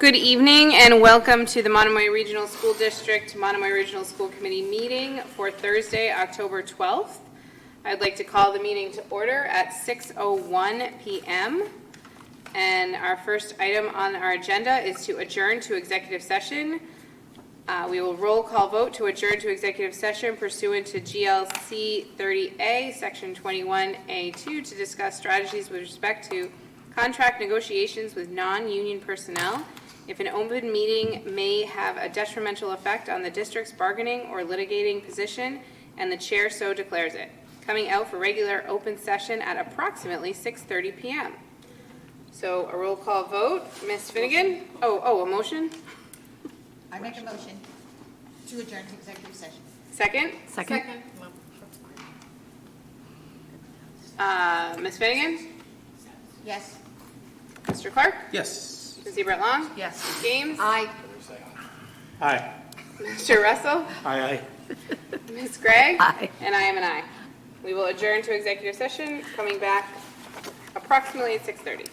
Good evening and welcome to the Monomoy Regional School District Monomoy Regional School Committee meeting for Thursday, October 12th. I'd like to call the meeting to order at 6:01 p.m. And our first item on our agenda is to adjourn to executive session. We will roll call vote to adjourn to executive session pursuant to GLC 30A, Section 21A2, to discuss strategies with respect to contract negotiations with non-union personnel. If an open meeting may have a detrimental effect on the district's bargaining or litigating position, and the chair so declares it. Coming out for regular open session at approximately 6:30 p.m. So a roll call vote. Ms. Finnegan? A motion? I make a motion to adjourn to executive session. Second? Second. Ms. Finnegan? Yes. Mr. Clark? Yes. Ms. Ebert-Long? Yes. Ms. Games? Aye. Aye. Mr. Russell? Aye. Ms. Gregg? Aye. And I am an aye. We will adjourn to executive session, coming back approximately at 6:30.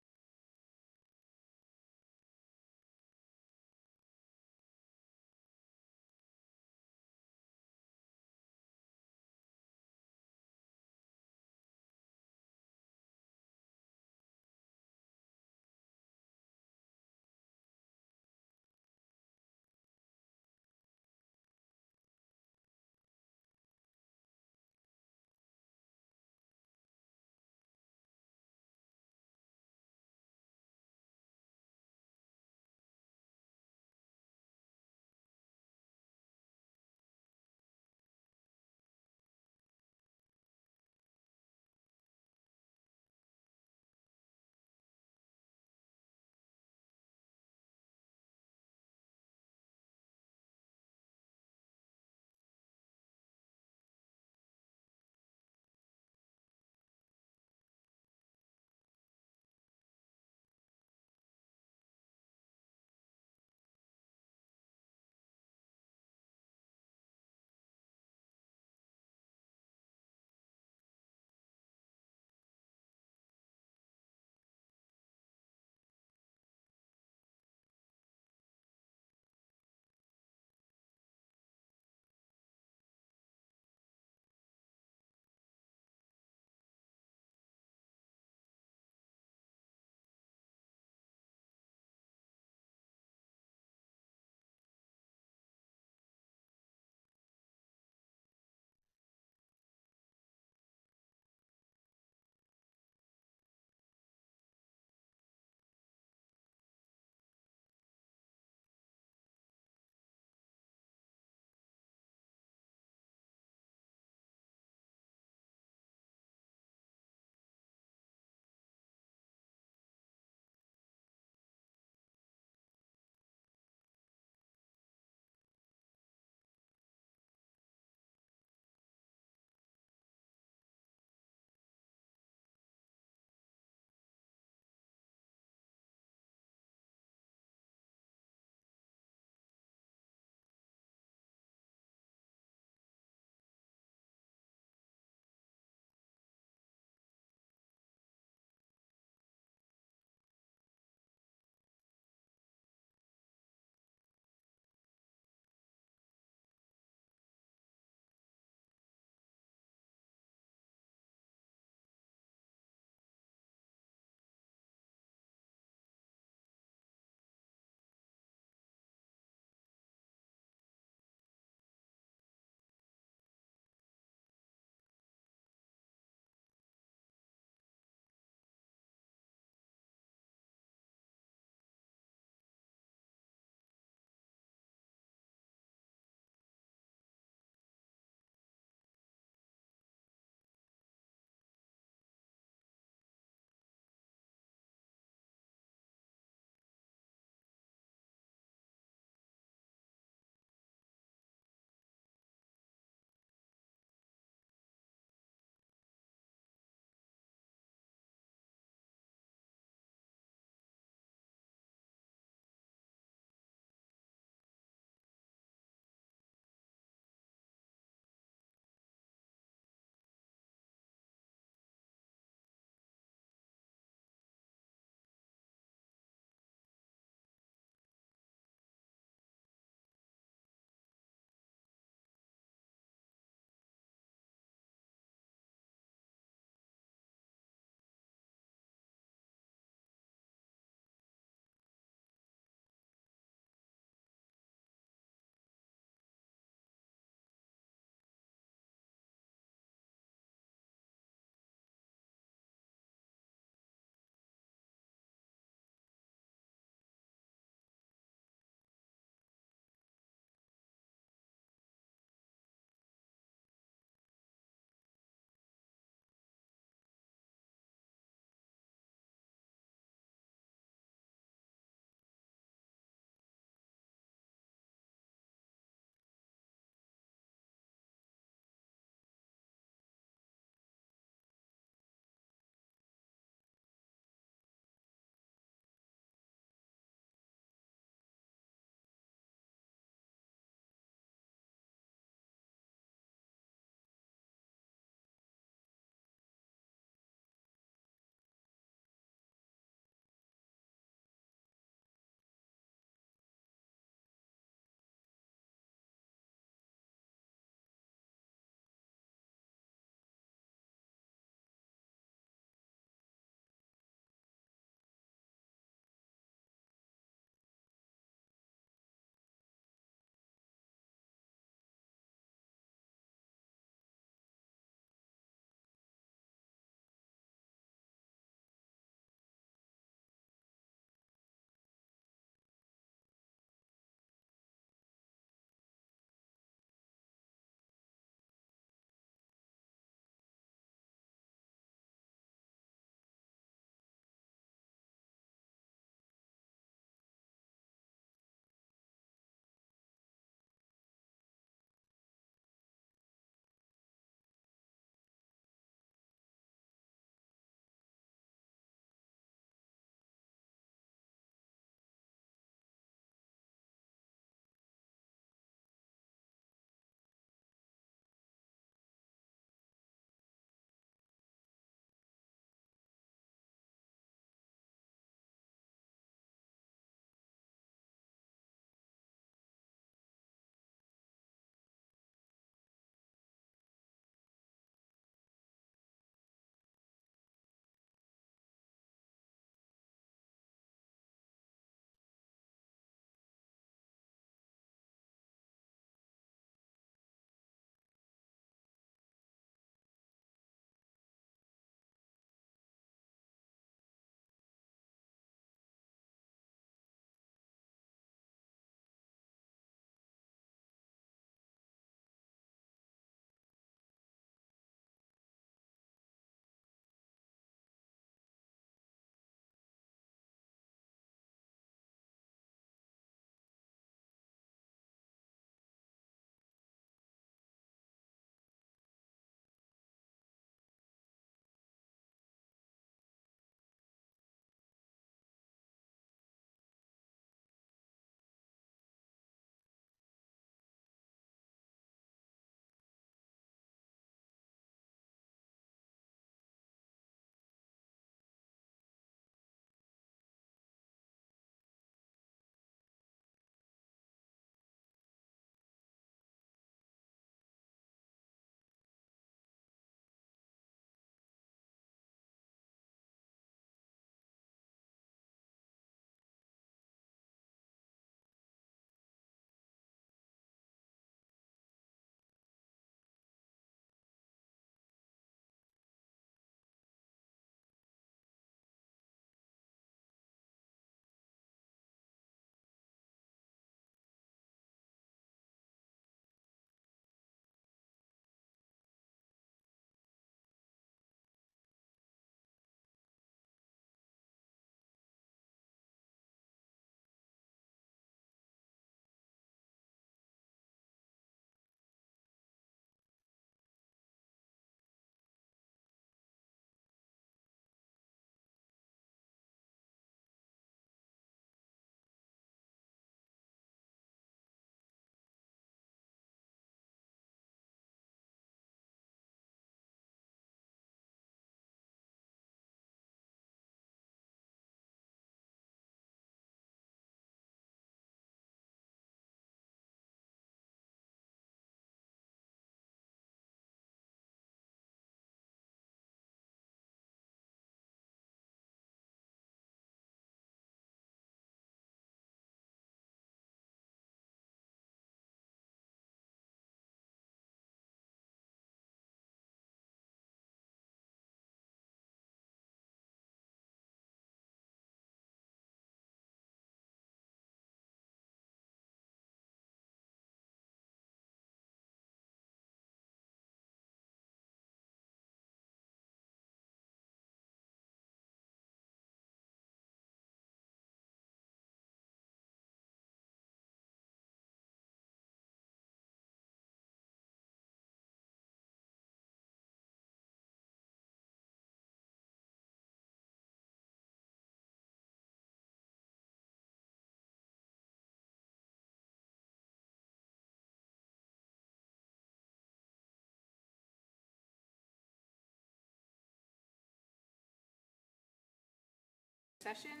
session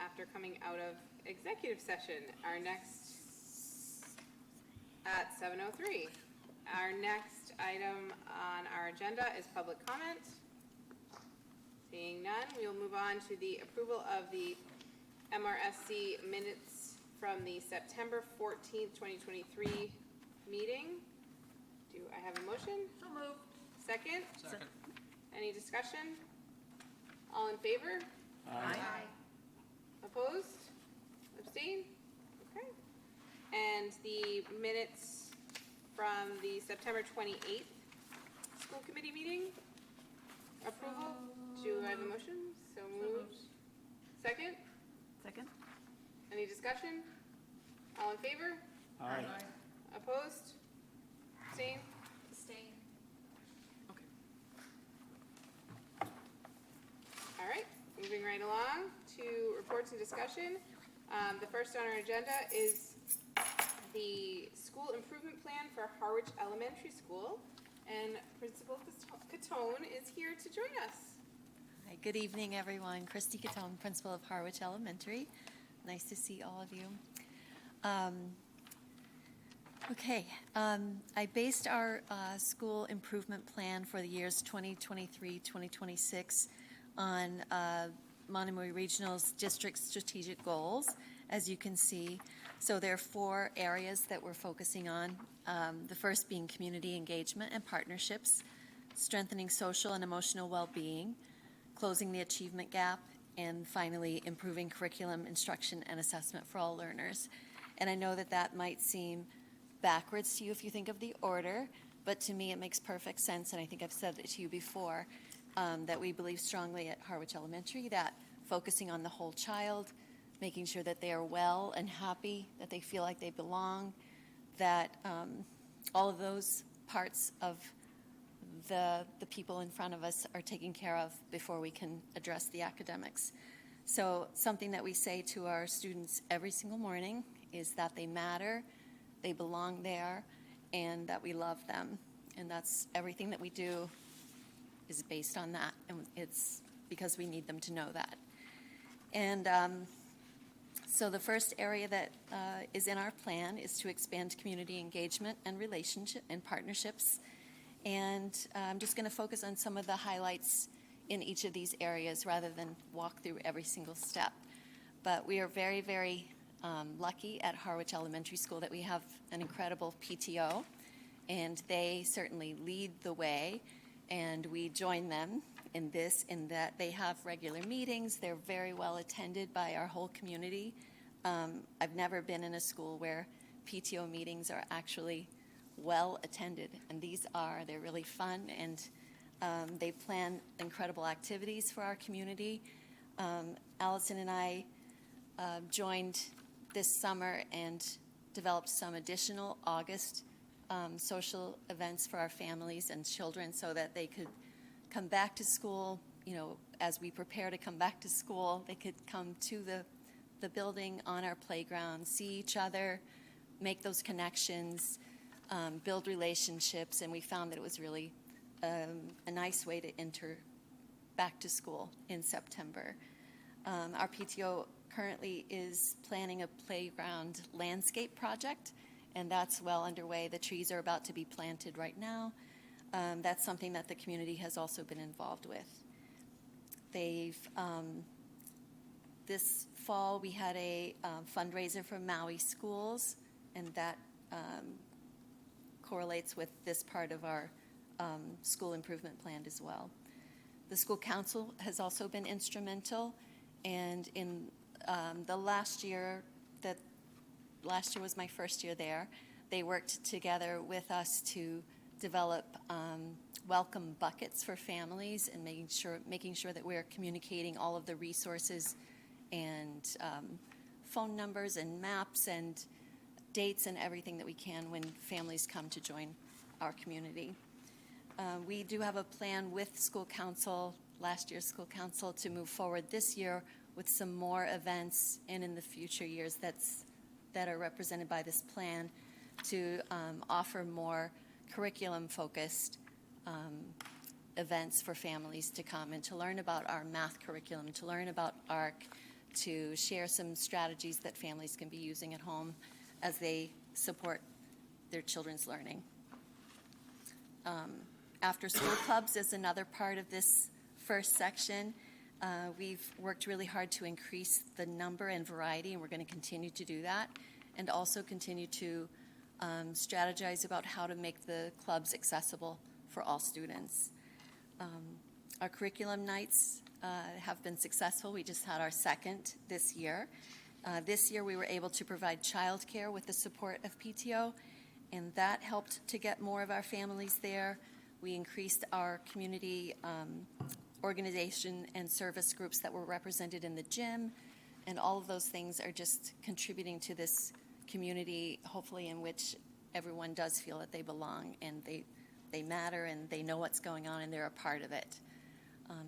after coming out of executive session. Our next, at 7:03. Our next item on our agenda is public comment. Seeing none, we will move on to the approval of the MRSC minutes from the September 14th, 2023 meeting. Do I have a motion? So moved. Second? Second. Any discussion? All in favor? Aye. Opposed? Abstain? Okay. And the minutes from the September 28th school committee meeting? Approval? Do I have a motion? So moved. Second? Second? Any discussion? All in favor? Aye. Opposed? Abstain? Abstain. Okay. All right, moving right along to reports and discussion. The first on our agenda is the school improvement plan for Harwich Elementary School. And Principal Catone is here to join us. Hi, good evening, everyone. Christy Catone, principal of Harwich Elementary. Nice to see all of you. I based our school improvement plan for the years 2023-2026 on Monomoy Regional's district strategic goals, as you can see. So there are 4 areas that we're focusing on. The first being community engagement and partnerships, strengthening social and emotional well-being, closing the achievement gap, and finally, improving curriculum, instruction, and assessment for all learners. And I know that that might seem backwards to you if you think of the order, but to me it makes perfect sense, and I think I've said it to you before, that we believe strongly at Harwich Elementary that focusing on the whole child, making sure that they are well and happy, that they feel like they belong, that all of those parts of the people in front of us are taken care of before we can address the academics. So something that we say to our students every single morning is that they matter, they belong there, and that we love them. And that's everything that we do is based on that, and it's because we need them to know that. And so the first area that is in our plan is to expand community engagement and relationship and partnerships. And I'm just going to focus on some of the highlights in each of these areas rather than walk through every single step. But we are very, very lucky at Harwich Elementary School that we have an incredible PTO, and they certainly lead the way, and we join them in this, in that they have regular meetings. They're very well attended by our whole community. I've never been in a school where PTO meetings are actually well attended, and they're really fun, and they plan incredible activities for our community. Allison and I joined this summer and developed some additional August social events for our families and children so that they could come back to school. You know, as we prepare to come back to school, they could come to the building on our playground, see each other, make those connections, build relationships, and we found that it was really a nice way to enter back to school in September. Our PTO currently is planning a playground landscape project, and that's well underway. The trees are about to be planted right now. That's something that the community has also been involved with. This fall we had a fundraiser for Maui schools, and that correlates with this part of our school improvement plan as well. The school council has also been instrumental, and in the last year was my first year there, they worked together with us to develop welcome buckets for families and making sure that we're communicating all of the resources and phone numbers and maps and dates and everything that we can when families come to join our community. We do have a plan with school council, last year's school council, to move forward this year with some more events, and in the future years that are represented by this plan, to offer more curriculum-focused events for families to come and to learn about our math curriculum, to learn about ARC, to share some strategies that families can be using at home as they support their children's learning. After-school clubs is another part of this first section. We've worked really hard to increase the number and variety, and we're going to continue to do that, and also continue to strategize about how to make the clubs accessible for all students. Our curriculum nights have been successful. We just had our second this year. This year we were able to provide childcare with the support of PTO, and that helped to get more of our families there. We increased our community organization and service groups that were represented in the gym, and all of those things are just contributing to this community, hopefully, in which everyone does feel that they belong and they matter and they know what's going on and they're a part of it.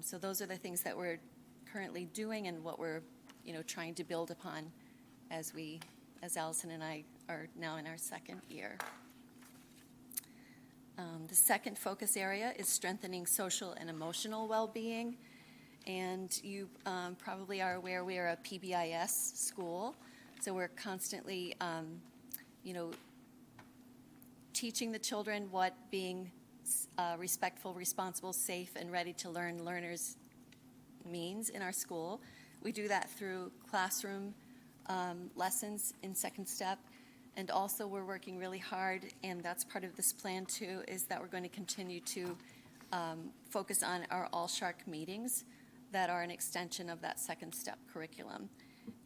So those are the things that we're currently doing and what we're trying to build upon as Allison and I are now in our second year. The second focus area is strengthening social and emotional well-being. And you probably are aware we are a PBIS school, so we're constantly, teaching the children what being respectful, responsible, safe, and ready to learn learners means in our school. We do that through classroom lessons in second step, and also we're working really hard, and that's part of this plan too, is that we're going to continue to focus on our all-shark meetings that are an extension of that second step curriculum.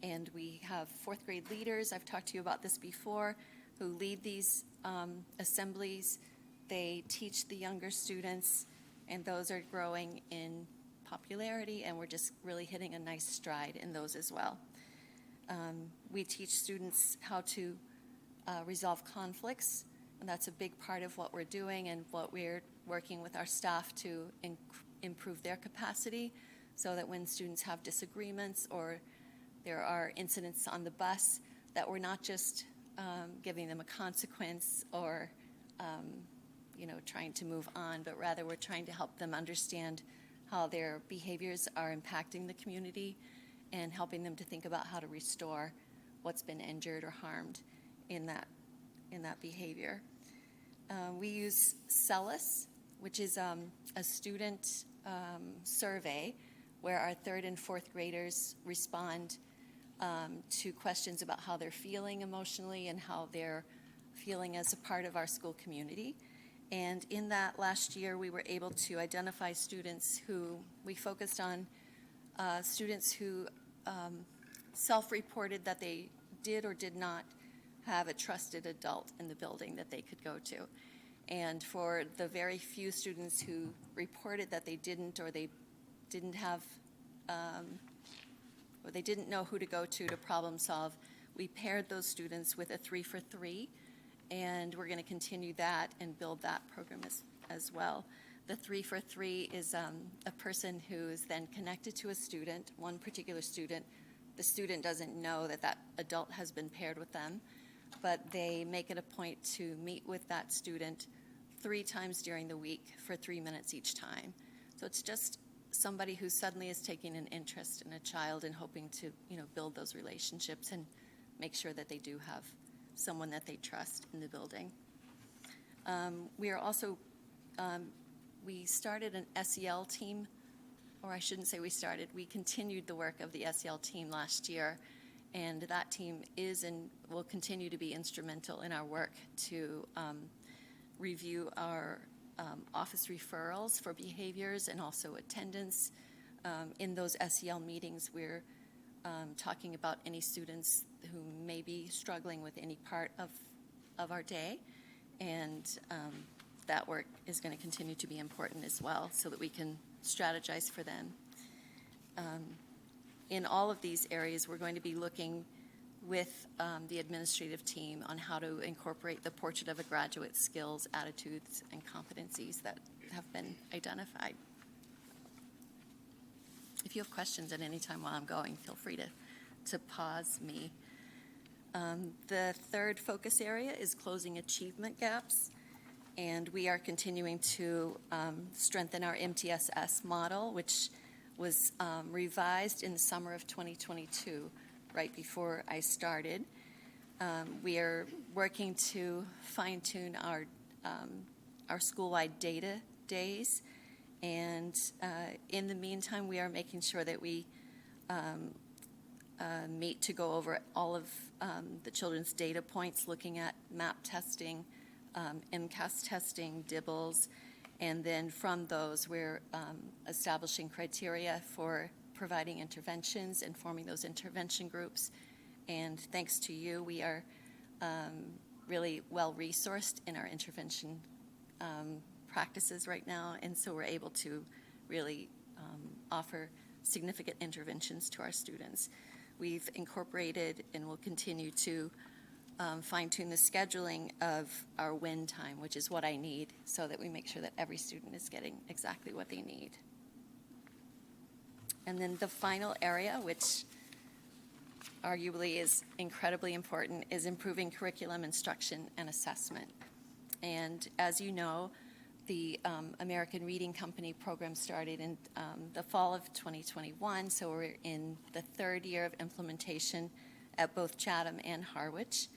And we have fourth grade leaders, I've talked to you about this before, who lead these assemblies. They teach the younger students, and those are growing in popularity, and we're just really hitting a nice stride in those as well. We teach students how to resolve conflicts, and that's a big part of what we're doing and what we're working with our staff to improve their capacity, so that when students have disagreements or there are incidents on the bus, that we're not just giving them a consequence or trying to move on, but rather we're trying to help them understand how their behaviors are impacting the community and helping them to think about how to restore what's been injured or harmed in that behavior. We use CELUS, which is a student survey where our third and fourth graders respond to questions about how they're feeling emotionally and how they're feeling as a part of our school community. And in that last year, we were able to identify students who we focused on, students who self-reported that they did or did not have a trusted adult in the building that they could go to. And for the very few students who reported that they didn't, or they didn't have, or they didn't know who to go to problem solve, we paired those students with a 3-for-3, and we're going to continue that and build that program as well. The 3-for-3 is a person who is then connected to a student, one particular student. The student doesn't know that that adult has been paired with them, but they make it a point to meet with that student 3 times during the week for 3 minutes each time. So it's just somebody who suddenly is taking an interest in a child and hoping to, build those relationships and make sure that they do have someone that they trust in the building. We are also, we started an SEL team, or I shouldn't say we started, we continued the work of the SEL team last year, and that team is and will continue to be instrumental in our work to review our office referrals for behaviors and also attendance. In those SEL meetings, we're talking about any students who may be struggling with any part of our day, and that work is going to continue to be important as well, so that we can strategize for them. In all of these areas, we're going to be looking with the administrative team on how to incorporate the portrait of a graduate skills, attitudes, and competencies that have been identified. If you have questions at any time while I'm going, feel free to pause me. The third focus area is closing achievement gaps, and we are continuing to strengthen our MTSS model, which was revised in the summer of 2022, right before I started. We are working to fine-tune our school-wide data days, and in the meantime, we are making sure that we meet to go over all of the children's data points, looking at MAP testing, MCAS testing, DIBELS, and then from those, we're establishing criteria for providing interventions and forming those intervention groups. And thanks to you, we are really well-resourced in our intervention practices right now, and so we're able to really offer significant interventions to our students. We've incorporated and will continue to fine-tune the scheduling of our win time, which is what I need, so that we make sure that every student is getting exactly what they need. And then the final area, which arguably is incredibly important, is improving curriculum, instruction, and assessment. And as you know, the American Reading Company program started in the fall of 2021, so we're in the third year of implementation at both Chatham and Harwich.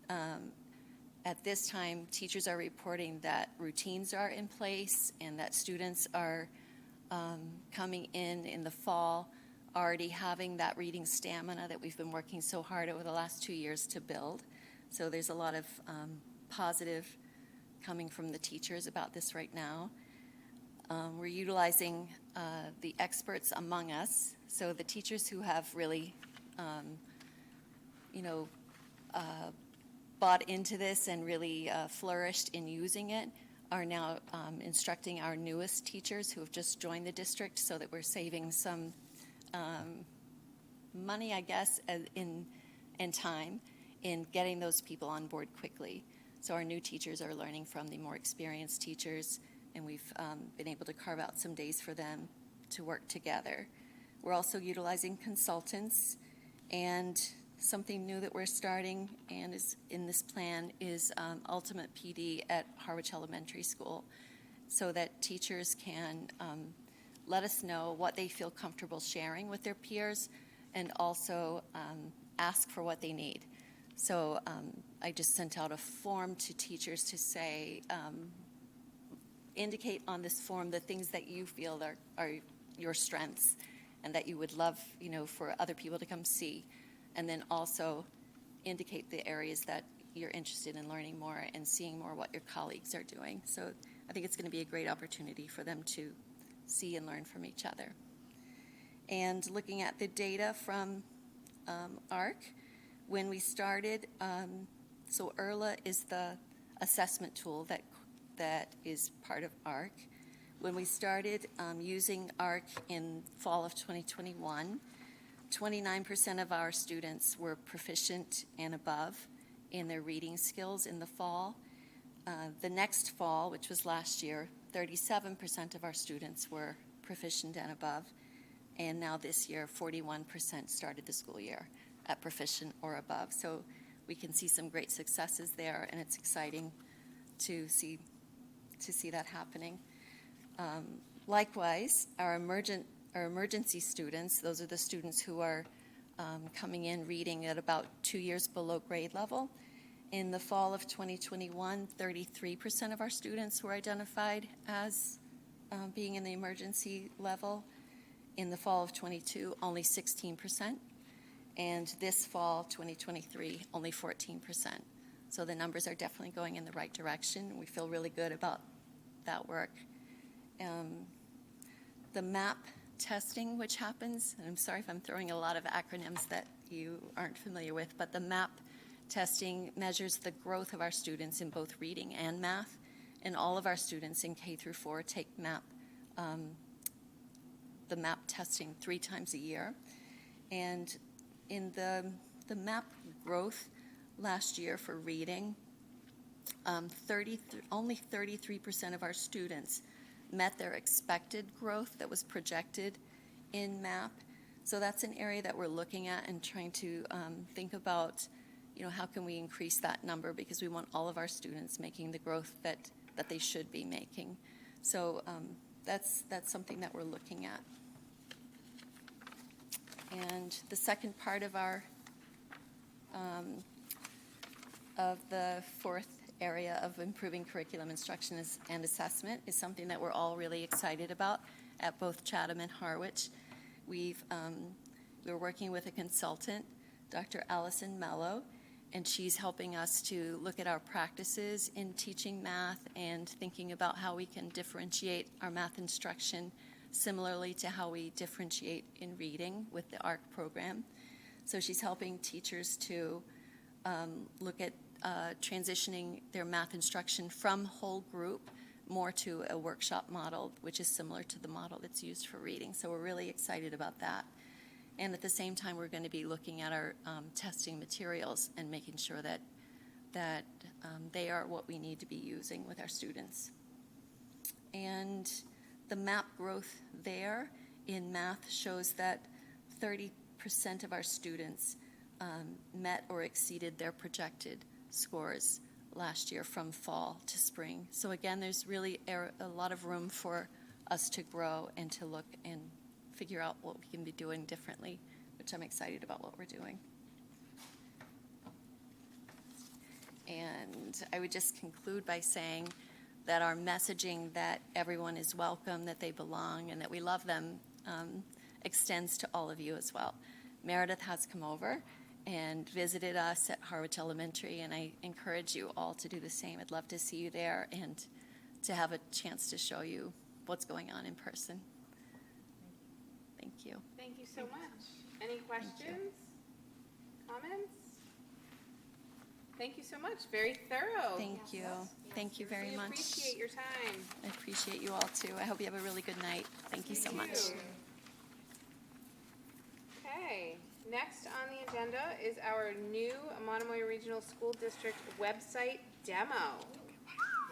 At this time, teachers are reporting that routines are in place and that students are coming in the fall already having that reading stamina that we've been working so hard over the last 2 years to build. So there's a lot of positive coming from the teachers about this right now. We're utilizing the experts among us, so the teachers who have really, bought into this and really flourished in using it are now instructing our newest teachers who have just joined the district, so that we're saving some money, I guess, and time in getting those people on board quickly. So our new teachers are learning from the more experienced teachers, and we've been able to carve out some days for them to work together. We're also utilizing consultants, and something new that we're starting and is in this plan is Ultimate PD at Harwich Elementary School, so that teachers can let us know what they feel comfortable sharing with their peers, and also ask for what they need. So I just sent out a form to teachers to say, indicate on this form the things that you feel are your strengths and that you would love, for other people to come see. And then also indicate the areas that you're interested in learning more and seeing more what your colleagues are doing. So I think it's going to be a great opportunity for them to see and learn from each other. And looking at the data from ARC, when we started, so ERLA is the assessment tool that is part of ARC. When we started using ARC in fall of 2021, 29% of our students were proficient and above in their reading skills in the fall. The next fall, which was last year, 37% of our students were proficient and above. And now this year, 41% started the school year at proficient or above. So we can see some great successes there, and it's exciting to see that happening. Likewise, our emergency students, those are the students who are coming in reading at about 2 years below grade level. In the fall of 2021, 33% of our students were identified as being in the emergency level. In the fall of 22, only 16%. And this fall, 2023, only 14%. So the numbers are definitely going in the right direction. We feel really good about that work. The MAP testing, which happens, and I'm sorry if I'm throwing a lot of acronyms that you aren't familiar with, but the MAP testing measures the growth of our students in both reading and math, and all of our students in K through 4 take MAP, the MAP testing 3 times a year. And in the MAP growth last year for reading, only 33% of our students met their expected growth that was projected in MAP. So that's an area that we're looking at and trying to think about, how can we increase that number, because we want all of our students making the growth that they should be making. So that's something that we're looking at. And the second part of our, of the fourth area of improving curriculum instruction and assessment is something that we're all really excited about at both Chatham and Harwich. We're working with a consultant, Dr. Allison Mello, and she's helping us to look at our practices in teaching math and thinking about how we can differentiate our math instruction similarly to how we differentiate in reading with the ARC program. So she's helping teachers to look at transitioning their math instruction from whole group more to a workshop model, which is similar to the model that's used for reading. So we're really excited about that. And at the same time, we're going to be looking at our testing materials and making sure that they are what we need to be using with our students. And the MAP growth there in math shows that 30% of our students met or exceeded their projected scores last year from fall to spring. So again, there's really a lot of room for us to grow and to look and figure out what we can be doing differently, which I'm excited about what we're doing. And I would just conclude by saying that our messaging that everyone is welcome, that they belong, and that we love them extends to all of you as well. Meredith has come over and visited us at Harwich Elementary, and I encourage you all to do the same. I'd love to see you there and to have a chance to show you what's going on in person. Thank you. Thank you so much. Any questions? Comments? Thank you so much. Very thorough. Thank you. Thank you very We much. appreciate your time. I appreciate you all too. I hope you have a really good night. Thank you so much. Okay, next on the agenda is our new Monomoy Regional School District website demo.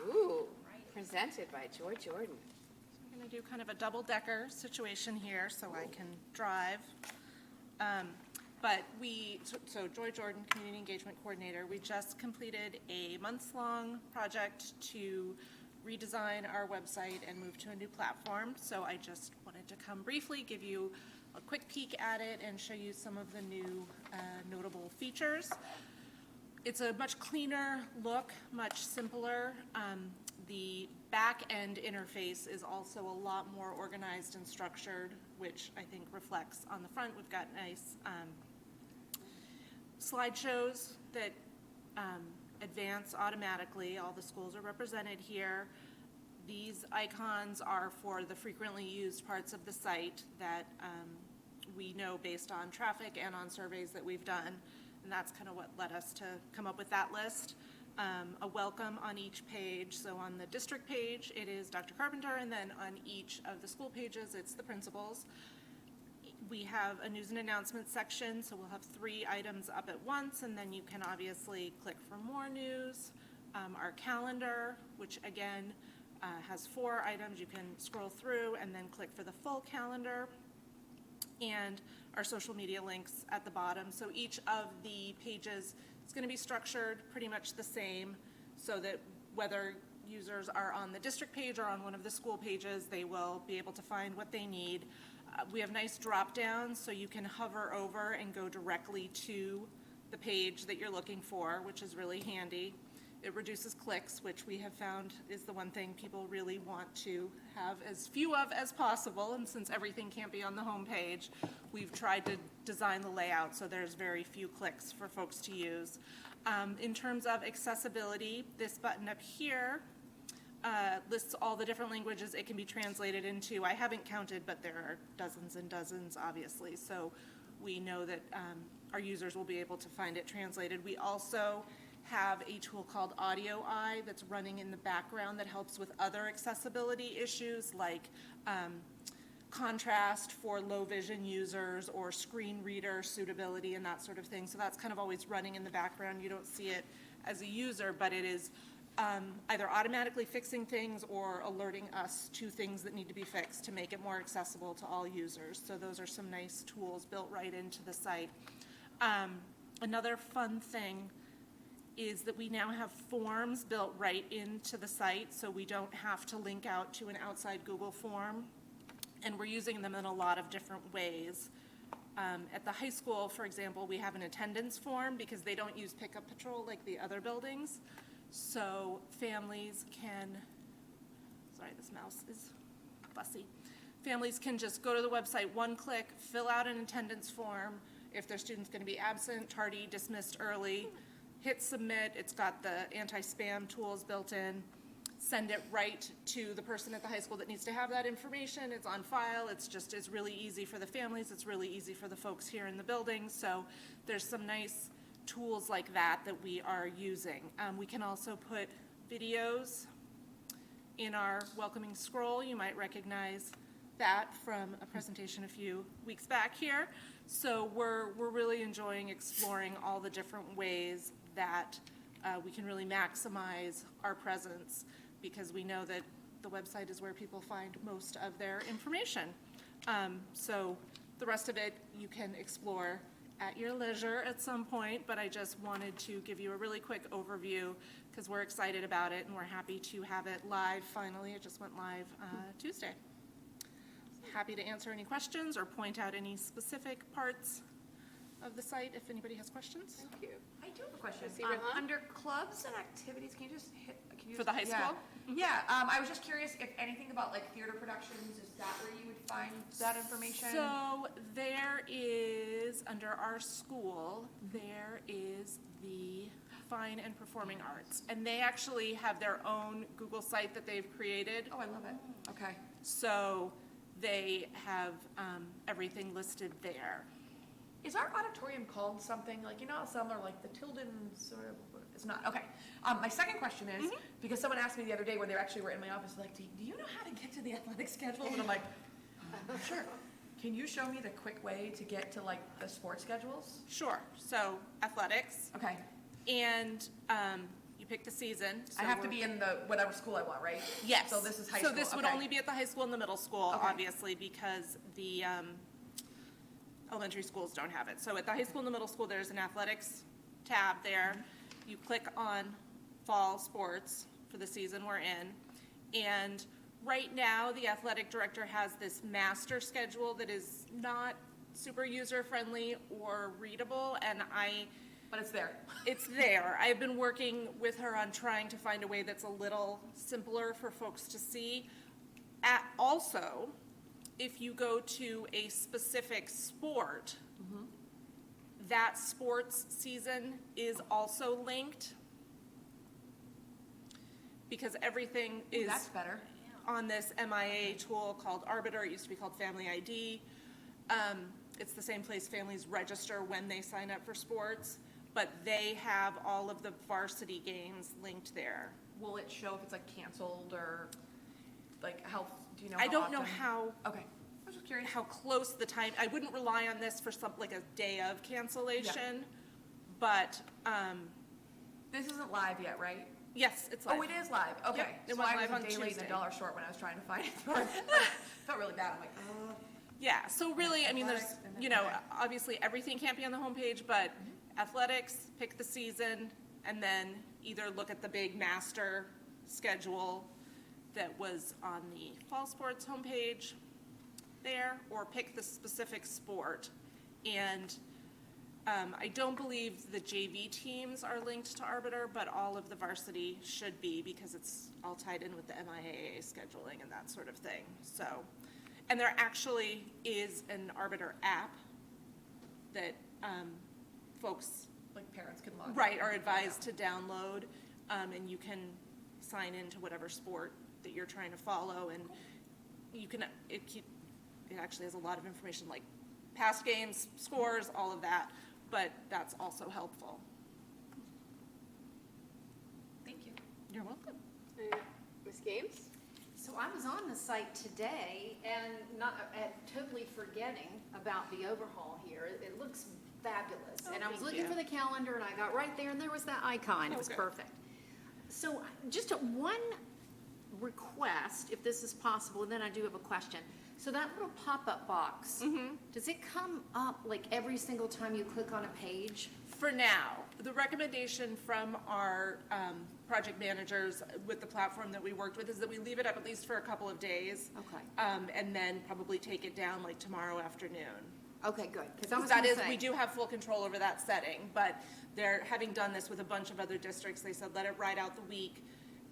Ooh, presented by Joy Jordan. I'm going to do kind of a double-decker situation here so I can drive. But so Joy Jordan, Community Engagement Coordinator, we just completed a months-long project to redesign our website and move to a new platform. So I just wanted to come briefly, give you a quick peek at it and show you some of the new notable features. It's a much cleaner look, much simpler. The back-end interface is also a lot more organized and structured, which I think reflects on the front. We've got nice slideshows that advance automatically. All the schools are represented here. These icons are for the frequently used parts of the site that we know based on traffic and on surveys that we've done, and that's kind of what led us to come up with that list. A welcome on each page. So on the district page, it is Dr. Carpenter, and then on each of the school pages, it's the principals. We have a news and announcements section, so we'll have 3 items up at once, and then you can obviously click for more news. Our calendar, which again has 4 items, you can scroll through and then click for the full calendar. And our social media links at the bottom. So each of the pages is going to be structured pretty much the same, so that whether users are on the district page or on one of the school pages, they will be able to find what they need. We have nice drop downs, so you can hover over and go directly to the page that you're looking for, which is really handy. It reduces clicks, which we have found is the one thing people really want to have as few of as possible. And since everything can't be on the home page, we've tried to design the layout so there's very few clicks for folks to use. In terms of accessibility, this button up here lists all the different languages it can be translated into. I haven't counted, but there are dozens and dozens, obviously. So we know that our users will be able to find it translated. We also have a tool called Audio Eye that's running in the background that helps with other accessibility issues like contrast for low vision users or screen reader suitability and that sort of thing. So that's kind of always running in the background. You don't see it as a user, but it is either automatically fixing things or alerting us to things that need to be fixed to make it more accessible to all users. So those are some nice tools built right into the site. Another fun thing is that we now have forms built right into the site, so we don't have to link out to an outside Google form, and we're using them in a lot of different ways. At the high school, for example, we have an attendance form because they don't use pickup patrol like the other buildings. So families can, sorry, this mouse is fussy. Families can just go to the website, one click, fill out an attendance form. If their student's going to be absent, tardy, dismissed early, hit submit. It's got the anti-spam tools built in. Send it right to the person at the high school that needs to have that information. It's on file. It's really easy for the families. It's really easy for the folks here in the building. So there's some nice tools like that that we are using. We can also put videos in our welcoming scroll. You might recognize that from a presentation a few weeks back here. So we're really enjoying exploring all the different ways that we can really maximize our presence, because we know that the website is where people find most of their information. So the rest of it you can explore at your leisure at some point, but I just wanted to give you a really quick overview because we're excited about it and we're happy to have it live finally. It just went live Tuesday. Happy to answer any questions or point out any specific parts of the site if anybody has questions. Thank you. I do have a question. Trustee Berlin? Under clubs and activities, can you just hit? For the high school? Yeah, I was just curious if anything about like theater productions, is that where you would find that information? So there is, under our school, there is the Fine and Performing Arts. And they actually have their own Google site that they've created. Oh, I love it. Okay. So they have everything listed there. Is our auditorium called something, like, you know, how some are like the Tildens, or it's not? Okay. My second question is, because someone asked me the other day when they actually were in my office, like, do you know how to get to the athletic schedules? And I'm like, sure. Can you show me the quick way to get to like the sports schedules? Sure. So athletics. Okay. And you pick the season. So I have to we're- be in the whatever school I want, right? Yes. So this is high school. So this would okay. only be at the high school and the middle school, Okay. obviously, because the elementary schools don't have it. So at the high school and the middle school, there's an athletics tab there. You click on fall sports for the season we're in. And right now, the athletic director has this master schedule that is not super user-friendly or readable, and But it's there. it's there. I've been working with her on trying to find a way that's a little simpler for folks to see. Also, if you go to a specific sport, that sports season is also linked, because everything Ooh, is that's better. on this MIA tool called Arbiter. It used to be called Family ID. It's the same place families register when they sign up for sports, but they have all of the varsity games linked there. Will it show if it's like canceled or like how, do you know I don't know often? how Okay. I was just curious. how close the time, I wouldn't rely on this for something like a day of cancellation, but, This isn't live yet, right? yes, it's live. Oh, it is live. Okay. Yep, it So went I live was on a day late and Tuesday. a dollar short when I was trying to find it. Felt really bad. I'm like, Yeah, so really, I mean, there's, Athletics and then- you know, okay. obviously, everything can't be on the homepage, but athletics, pick the season, and then either look at the big master schedule that was on the fall sports homepage there, or pick the specific sport. And I don't believe the JV teams are linked to Arbiter, but all of the varsity should be, because it's all tied in with the MIAA scheduling and that sort of thing, so. And there actually is an Arbiter app that folks, like parents can log in. right, are advised to download, and you can sign into whatever sport that you're trying to follow, and you can, it actually has a lot of information, like past games, scores, all of that, but that's also helpful. Thank you. You're welcome. Ms. Games? So I was on the site today and totally forgetting about the overhaul here. It looks fabulous. And I was thank looking you. for the calendar and I got right there and there was that icon. It was Okay. perfect. So just one request, if this is possible, and then I do have a question. So that little pop-up box, does it come up like every single time you click on a page? For now, the recommendation from our project managers with the platform that we worked with is that we leave it up at least for a couple of days. Okay. And then probably take it down like tomorrow afternoon. Okay, good, because I was That gonna is, say. we do have full control over that setting, but they're, having done this with a bunch of other districts, they said, let it ride out the week.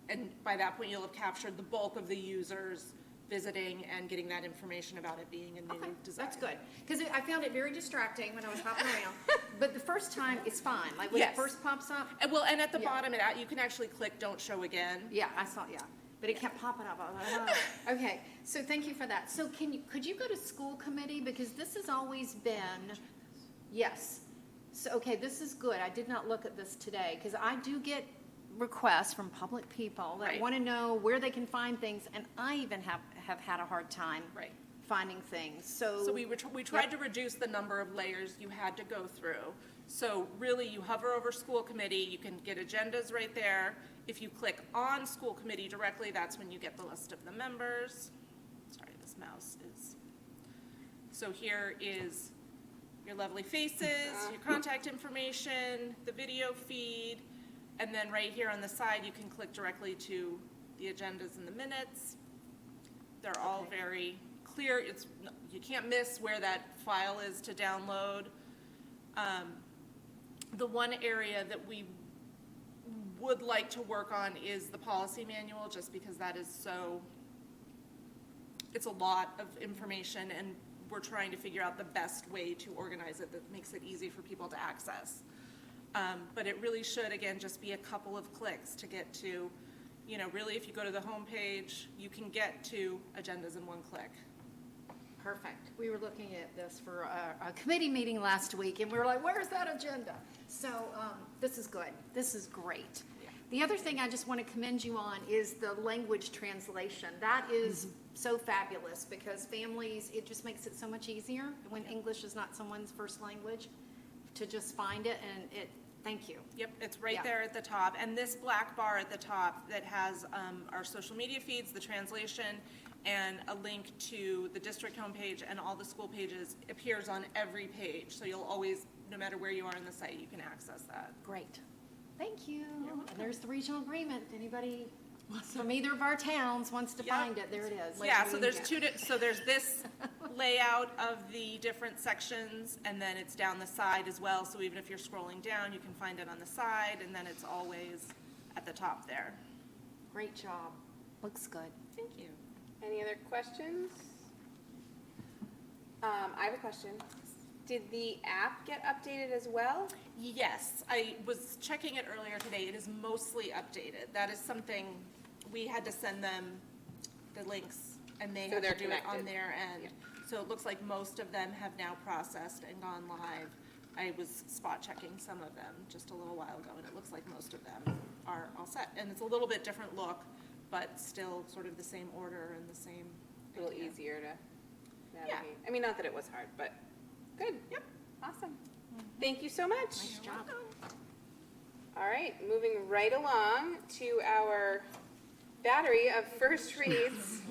And by that point, you'll have captured the bulk of the users visiting and getting that information about it being a new Okay, design. that's good, because I found it very distracting when I was hopping around, but the first time, it's fine, like when it Yes. first pops up, And well, and at the Yeah. bottom, you can actually click Don't Show Again. yeah, I saw, yeah, but it kept popping up, I was like, oh. Okay, so thank you for that. So could you go to school committee, because this has always been, yes. So, okay, this is good, I did not look at this today, because I do get requests from public people that Right. want to know where they can find things, and I even have had a hard time Right. finding things, so. So we tried to reduce the number of layers you had to go through. So really, you hover over school committee, you can get agendas right there. If you click on school committee directly, that's when you get the list of the members. Sorry, this mouse is. So here is your lovely faces, your contact information, the video feed, and then right here on the side, you can click directly to the agendas and the minutes. They're all very clear. You can't miss where that file is to download. The one area that we would like to work on is the policy manual, just because that is it's a lot of information, and we're trying to figure out the best way to organize it that makes it easy for people to access. But it really should, again, just be a couple of clicks to get to, really, if you go to the homepage, you can get to agendas in one click. Perfect. We were looking at this for a committee meeting last week, and we were like, where's that agenda? So this is good. This is great. Yeah. The other thing I just want to commend you on is the language translation. That is so fabulous, because families, it just makes it so much easier when English is not someone's first language to just find it, and thank you. Yep, it's right Yeah. there at the top. And this black bar at the top that has our social media feeds, the translation, and a link to the district homepage and all the school pages appears on every page. So you'll always, no matter where you are in the site, you can access that. Great. Thank you. And there's the regional agreement. Anybody from either of our towns wants to Yep. find it, there it is. Yeah, so there's so there's this layout of the different sections, and then it's down the side as well. So even if you're scrolling down, you can find it on the side, and then it's always at the top there. Great job. Looks good. Thank you. Any other questions? I have a question. Did the app get updated as well? Yes, I was checking it earlier today. It is mostly updated. That is something, we had to send them the links, and they So had they're to do it on connected. their end. So it looks like most of them have now processed and gone live. I was spot checking some of them just a little while ago, and it looks like most of them are all set. And it's a little bit different look, but still sort of the same order and the same A little idea. easier to navigate. I mean, not that it was hard, but good. Yep. Awesome. Thank you so much. Nice job. All right, moving right along to our battery of first reads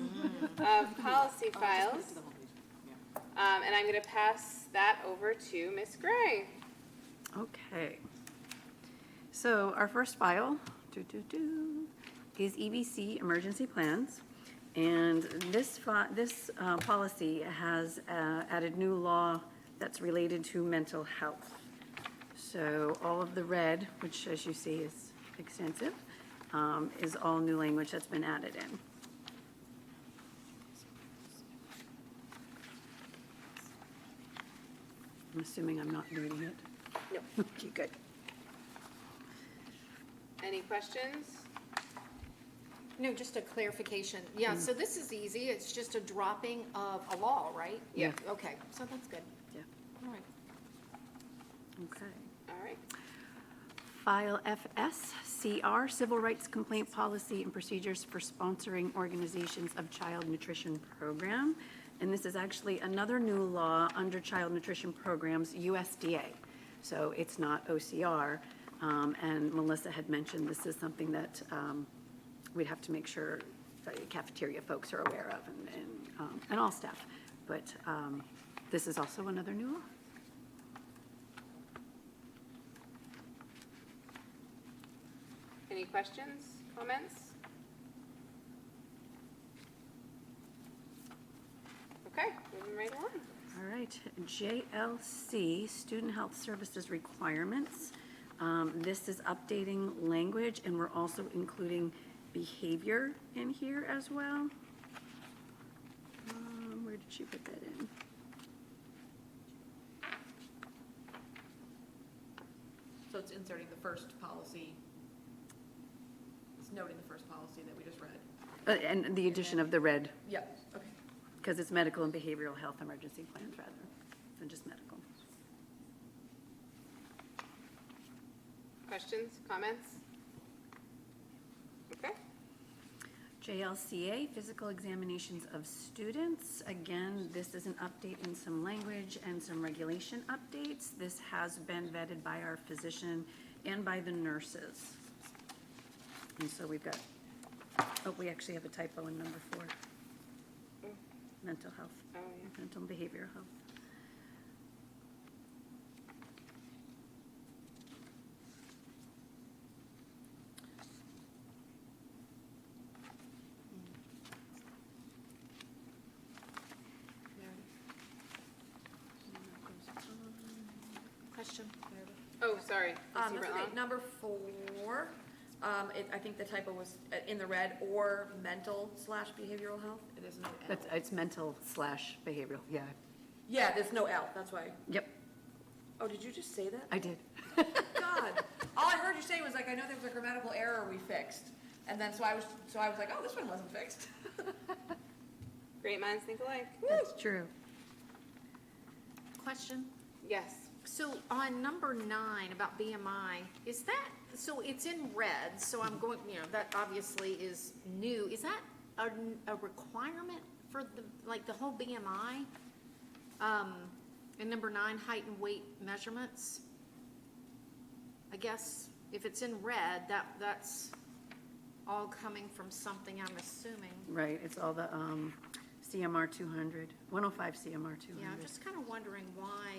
of policy files. And I'm going to pass that over to Ms. Gray. Okay. So our first file is EBC emergency plans. And this policy has added new law that's related to mental health. So all of the red, which as you see is extensive, is all new language that's been added in. I'm assuming I'm not reading it. No. Okay, good. Any questions? No, just a clarification. Yeah, so this is easy. It's just a dropping of a law, right? Yeah. Okay, so that's good. Yeah, All right. okay. All right. File FSCR, Civil Rights Complaint Policy and Procedures for Sponsoring Organizations of Child Nutrition Program. And this is actually another new law under Child Nutrition Programs, USDA. So it's not OCR. And Melissa had mentioned this is something that we'd have to make sure cafeteria folks are aware of and all staff. But this is also another new law. Any questions, comments? Okay, moving right along. All right, JLC, Student Health Services Requirements. This is updating language, and we're also including behavior in here as well. Where did she put that in? So it's inserting the first policy, it's noting the first policy that we just read. And the addition of the red, Yep, okay. because it's medical and behavioral health emergency plans rather than just medical. Questions, comments? Okay. JLCA, physical examinations of students. Again, this is an update in some language and some regulation updates. This has been vetted by our physician and by the nurses. And so we've got, oh, we actually have a typo in number 4. Mental health. Oh, yeah. Mental and behavioral health. Question? Oh, sorry. That's okay. Number 4, I think the typo was in the red, or mental/behavioral health. There's no L. It's mental / behavioral, yeah. Yeah, there's no L, that's why. Yep, Oh, did you just say that? I did. God, all I heard you say was like, I know there was a grammatical error we fixed. And then, so I was like, oh, this one wasn't fixed. Great minds think alike. That's true. Question? Yes. So on number 9 about BMI, is that, so it's in red, so I'm going, that obviously is new. Is that a requirement for the whole BMI? And number 9, height and weight measurements? I guess if it's in red, that's all coming from something, I'm assuming. Right, it's all the CMR 200, 105 CMR 200. Yeah, I'm just kind of wondering why,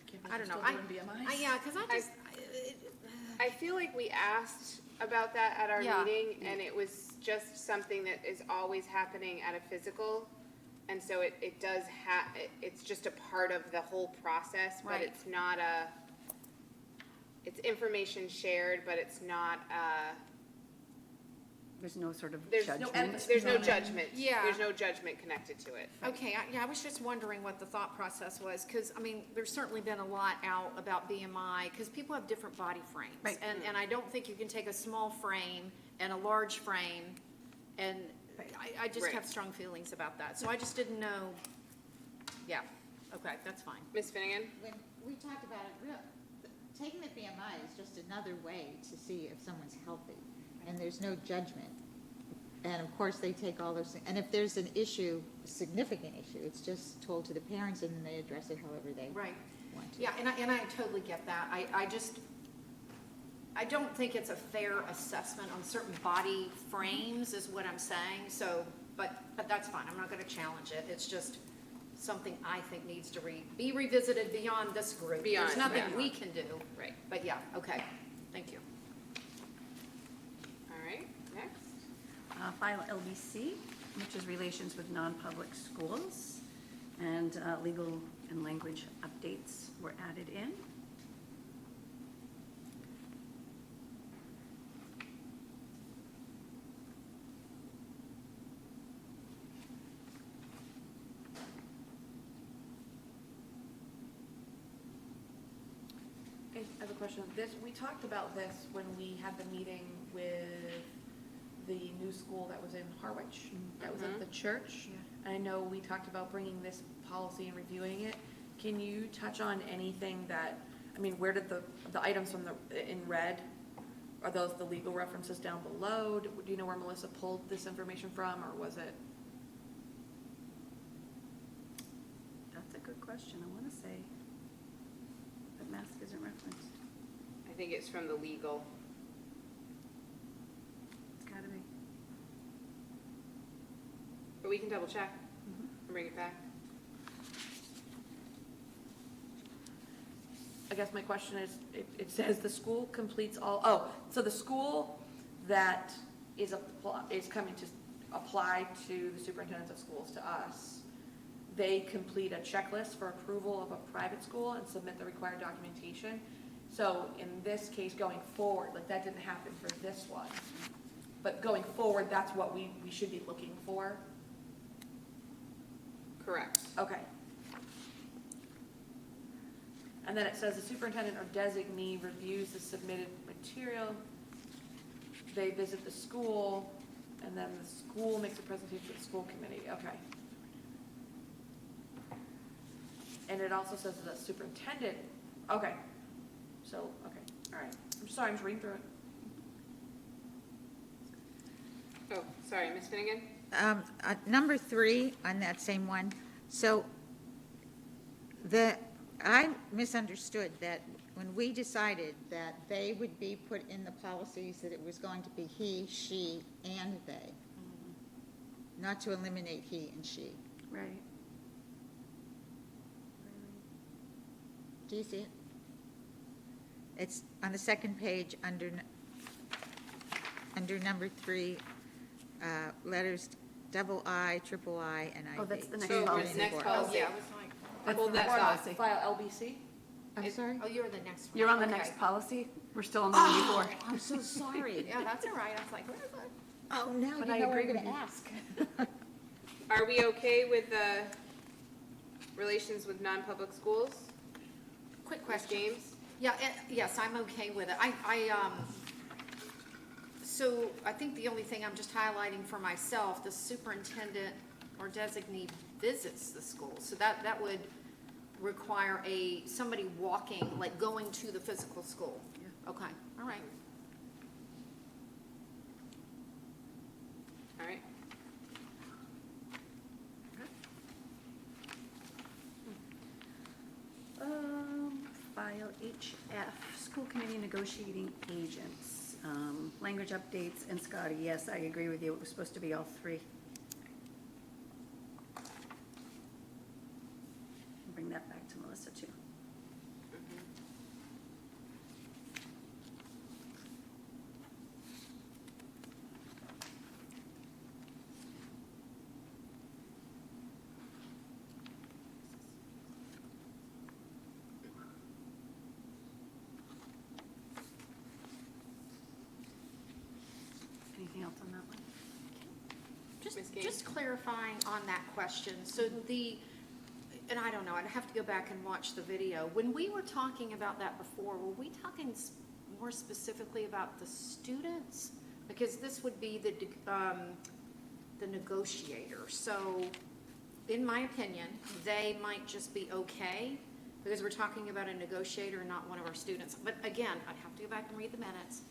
Can't I don't know. still doing BMIs? Yeah, because I feel like we asked about that at our Yeah. meeting, and it was just something that is always happening at a physical. And so it does it's just a part of the whole process, but Right. it's not it's information shared, but it's not, There's no sort of there's no, judgment. there's no judgment. Yeah. There's no judgment connected to it. okay, I was just wondering what the thought process was, because, I mean, there's certainly been a lot out about BMI, because people have different body frames. Right. And I don't think you can take a small frame and a large frame, and I just Right. have strong feelings about that. So I just didn't know, yeah, okay, that's fine. Ms. Finnegan? When we talked about it, taking the BMI is just another way to see if someone's healthy, and there's no judgment. And of course, they take all those things, and if there's an issue, a significant issue, it's just told to the parents, and then they address it however they Right. want to. Yeah, and I totally get that. I don't think it's a fair assessment on certain body frames is what I'm saying, so, but that's fine, I'm not gonna challenge it. It's just something I think needs to be revisited beyond this group. Beyond, There's nothing yeah. we can do. Right. But yeah, okay, thank you. All right, next. File LBC, which is relations with non-public schools, and legal and language updates were added in. I have a question. We talked about this when we had the meeting with the new school that was in Harwich, that was at the church. And I know we talked about bringing this policy and reviewing it. Can you touch on anything that, I mean, where did the items from in red, are those the legal references down below? Do you know where Melissa pulled this information from, or was it? That's a good question. I want to say that mask isn't referenced. I think it's from the legal. It's got to be. But we can double check and bring it back. I guess my question is, it says the school completes all, so the school that is coming to apply to the superintendents of schools, to us, they complete a checklist for approval of a private school and submit the required documentation. So in this case, going forward, like that didn't happen for this one. But going forward, that's what we should be looking for. Correct. Okay. And then it says the superintendent or designee reviews the submitted material. They visit the school, and then the school makes a presentation to the school committee. Okay. And it also says the superintendent, okay. So, okay, all right. I'm sorry, I'm just reading through it. Oh, sorry, Ms. Finnegan? Number 3 on that same one. So I misunderstood that when we decided that they would be put in the policies, that it was going to be he, she, and they, not to eliminate he and she. Right. Do you see it? It's on the second page under number 3, letters double I, triple I, and IV. Oh, that's the next So, policy. next Four. policy. Yeah, I was like, That's Hold the that next thought. policy. File LBC? I'm sorry? oh, you're the next one. You're on the Okay. next policy. We're still on the one before. I'm so sorry. Yeah, that's all right. I was like, where is it? Oh, now But you I know what I'm agree with going to you. ask. Are we okay with the relations with non-public schools? Quick Ms. question. James? Yeah, yes, I'm okay with it. So I think the only thing I'm just highlighting for myself, the superintendent or designee visits the school. So that would require somebody walking, like going to the physical school. Okay, all right. All right. File HF, school committee negotiating agents. Language updates, and Scotty, yes, I agree with you. It was supposed to be all 3. Bring that back to Melissa, too. Anything else on that one? Ms. Gaines? Just clarifying on that question, so and I don't know, I'd have to go back and watch the video. When we were talking about that before, were we talking more specifically about the students? Because this would be the negotiator. So, in my opinion, they might just be okay, because we're talking about a negotiator, not one of our students. But again, I'd have to go back and read the minutes.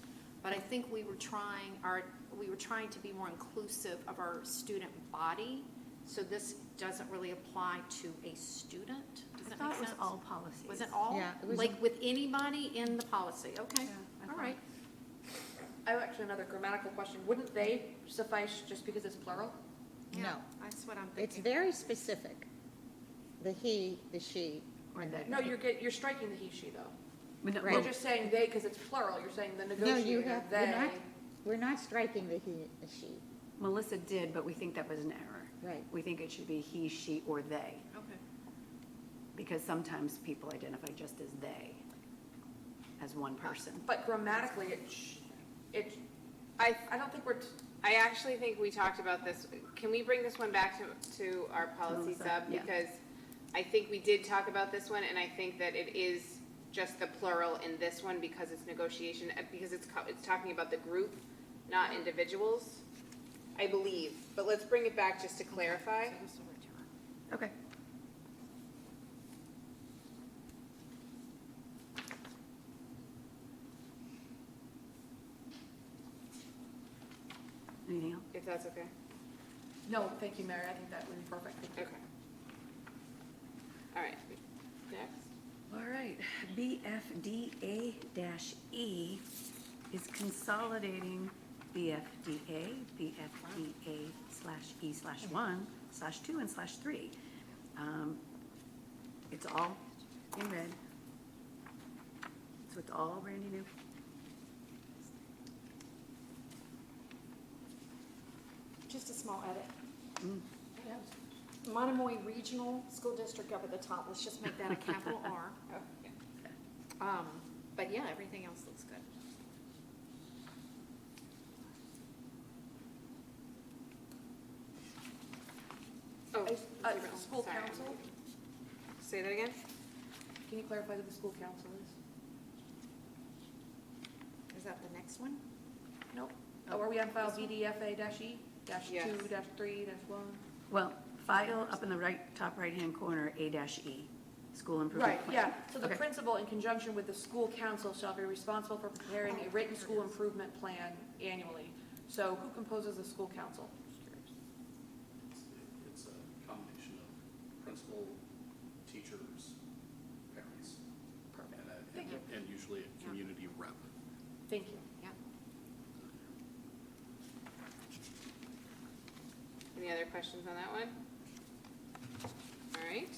But I think we were trying to be more inclusive of our student body, so this doesn't really apply to a student. Does that I make thought it was sense? all policies. Was it all? Yeah, it was- Like with anybody in the policy? Okay, Yeah, I all thought- right. I have actually another grammatical question. Wouldn't they suffice just because it's plural? Yeah, No. that's what I'm It's thinking. very specific. The he, the she. Or and they. the- No, you're striking the he, she though. But no, Right. You're well, just saying they because it's plural. You're saying the No, negotiator, you have, they. we're not striking the he, the she. Melissa did, but we think that was an error. Right. We think it should be he, she, or they, Okay. because sometimes people identify just as they, as one person. But grammatically, I don't think we're, I actually think we talked about this. Can we bring this one back to our policy Melissa, sub? yeah. Because I think we did talk about this one, and I think that it is just the plural in this one because it's negotiation, because it's talking about the group, not individuals, I believe. But let's bring it back just to clarify. Okay. Anything else? If that's okay. no, thank you, Mary. I think that would be perfect. Thank you. Okay. All right, next. All right, BFDA-E is consolidating BFDA, BFDA/E/1/2 and /3. It's all in red. So it's all brandy new. Just a small edit. Monomoy Regional School District up at the top, let's just make that a capital R. But yeah, everything else looks good. Oh, School sorry. council, Say that again? can you clarify who the school council is? Is that the next one? Nope. Oh, are we on file BDFA-E, Yes. -2, -3, -1? Well, file up in the right, top right-hand corner, A-E, school improvement Right, plan. yeah. So the Okay. principal, in conjunction with the school council, shall be responsible for preparing a written school improvement plan annually. So who composes the school council? Just curious. It's a combination of principal, teachers, parents, Thank you. and usually a community rep. Thank you. Yeah. Any other questions on that one? All right.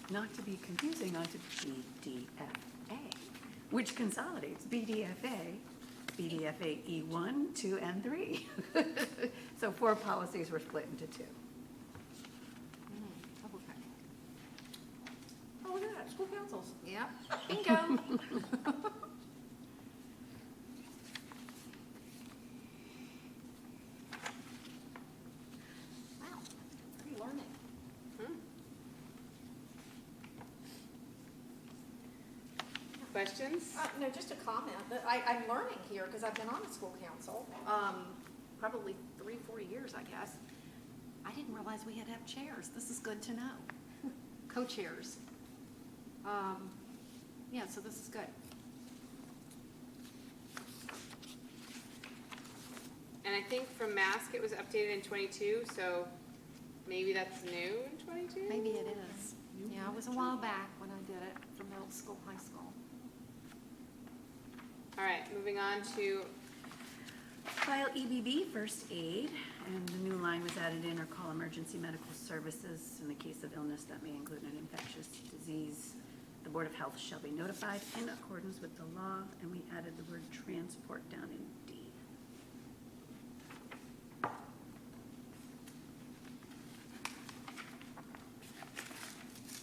Not to be confusing onto BDFA, which consolidates BDFA, BDFA E1, 2, and 3. So 4 policies were split into 2. Okay. Oh, look at that, school councils. Yep, bingo. Wow, pretty learning. Questions? No, just a comment, that I'm learning here, because I've been on the school council, probably 3-4 years, I guess. I didn't realize we had to have chairs, this is good to know. Co-chairs. Yeah, so this is good. And I think from Mask, it was updated in 22, so maybe that's new in 22? Maybe it is. Yeah, it was a while back when I did it, from middle school, high school. All right, moving on to, File EBB, first aid, and the new line was added in, or call emergency medical services in the case of illness that may include an infectious disease. The Board of Health shall be notified in accordance with the law, and we added the word transport down in D.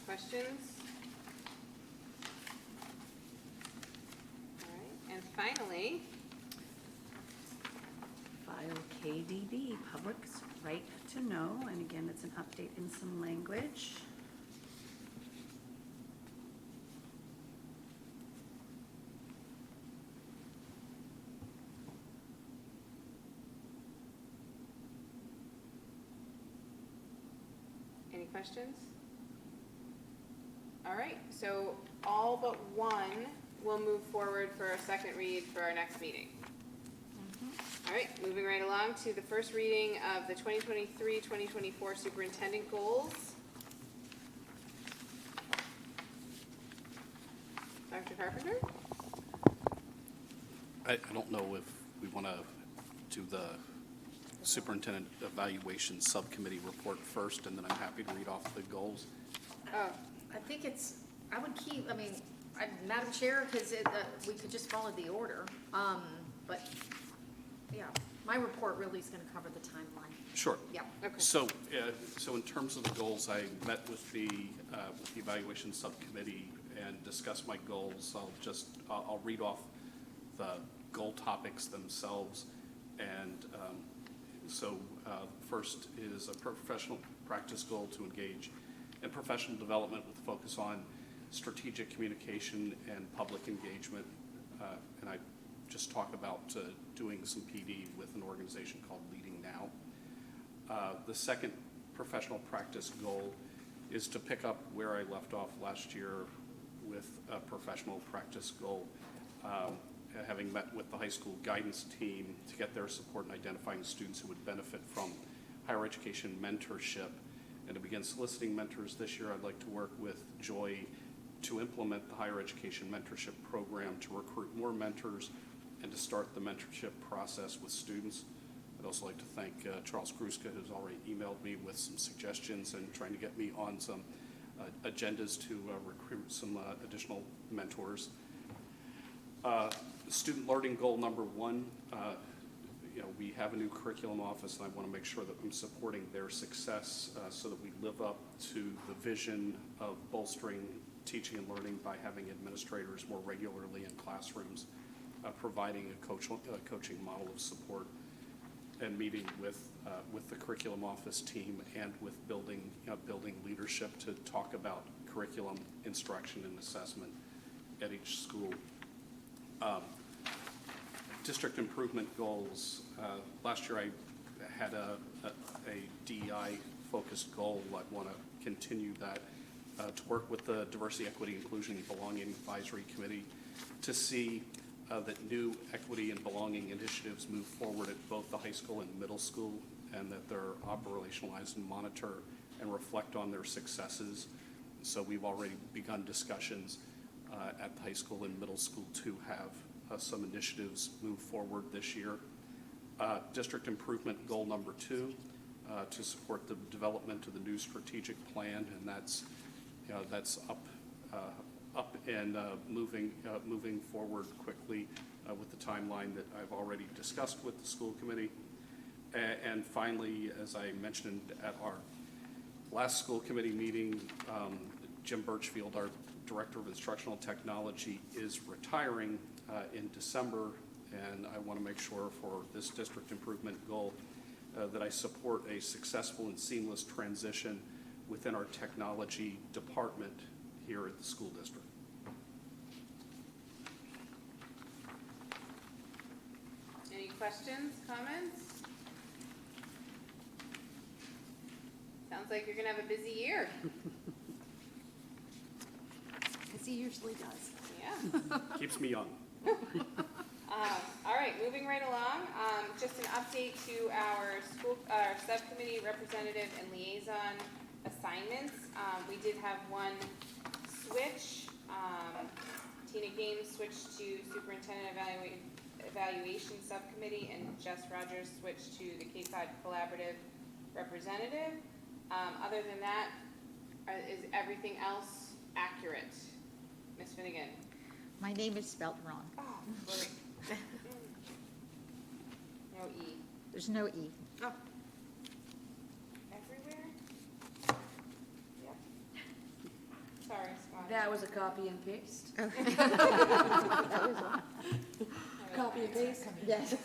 questions? All right, and finally, File KDB, public's right to know, and again, it's an update in some language. any questions? All right, so all but one will move forward for a second read for our next meeting. All right, moving right along to the first reading of the 2023-2024 superintendent goals. Dr. Carpenter? I don't know if we want to do the superintendent evaluation subcommittee report first, and then I'm happy to read off the goals. Oh, I think it's, I would keep, Madam Chair, because we could just follow the order. But, yeah, my report really is going to cover the timeline. Sure. Yeah. okay. So in terms of the goals, I met with the evaluation subcommittee and discussed my goals. I'll read off the goal topics themselves. And first is a professional practice goal to engage in professional development with focus on strategic communication and public engagement. And I just talk about doing some PD with an organization called Leading Now. The second professional practice goal is to pick up where I left off last year with a professional practice goal, having met with the high school guidance team to get their support in identifying students who would benefit from higher education mentorship. And to begin soliciting mentors this year, I'd like to work with Joy to implement the higher education mentorship program to recruit more mentors and to start the mentorship process with students. I'd also like to thank Charles Kruska, who's already emailed me with some suggestions and trying to get me on some agendas to recruit some additional mentors. Student learning goal number 1, we have a new curriculum office, and I want to make sure that I'm supporting their success so that we live up to the vision of bolstering teaching and learning by having administrators more regularly in classrooms, providing a coaching model of support, and meeting with the curriculum office team and with building leadership to talk about curriculum, instruction, and assessment at each school. District improvement goals. Last year I had a DEI-focused goal. I want to continue that, to work with the Diversity, Equity, Inclusion, and Belonging Advisory Committee to see that new equity and belonging initiatives move forward at both the high school and middle school, and that they're operationalized and monitor and reflect on their successes. So we've already begun discussions at the high school and middle school to have some initiatives move forward this year. District improvement goal number 2, to support the development of the new strategic plan, and that's up and moving forward quickly with the timeline that I've already discussed with the school committee. And finally, as I mentioned at our last school committee meeting, Jim Birchfield, our Director of Instructional Technology, is retiring in December, and I want to make sure for this district improvement goal that I support a successful and seamless transition within our technology department here at the school district. Any questions, comments? Sounds like you're going to have a busy year. Because he usually does. Yeah. Keeps me young. All right, moving right along, just an update to our subcommittee representative and liaison assignments. We did have one switch. Tina Games switched to superintendent evaluation subcommittee, and Jess Rogers switched to the K-5 collaborative representative. Other than that, is everything else accurate? Ms. Finnegan? My name is spelled wrong. Oh, sorry. No E. There's no E. Oh, Everywhere? Yep. Sorry, Scott. That was a copy and paste. That was wrong. Copy and paste? Yes.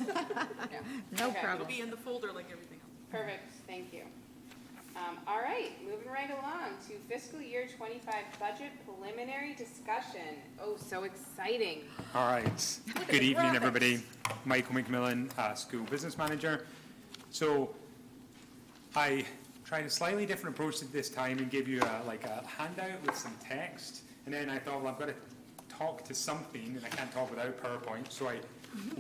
No Okay. problem. It'll be in the folder like everything else. Perfect, thank you. All right, moving right along to fiscal year 25 budget preliminary discussion. Oh, so exciting. All right. Good evening, everybody. Michael McMillan, School Business Manager. So I tried a slightly different approach this time and gave you a handout with some text. And then I thought, well, I've got to talk to something, and I can't talk without PowerPoint. So I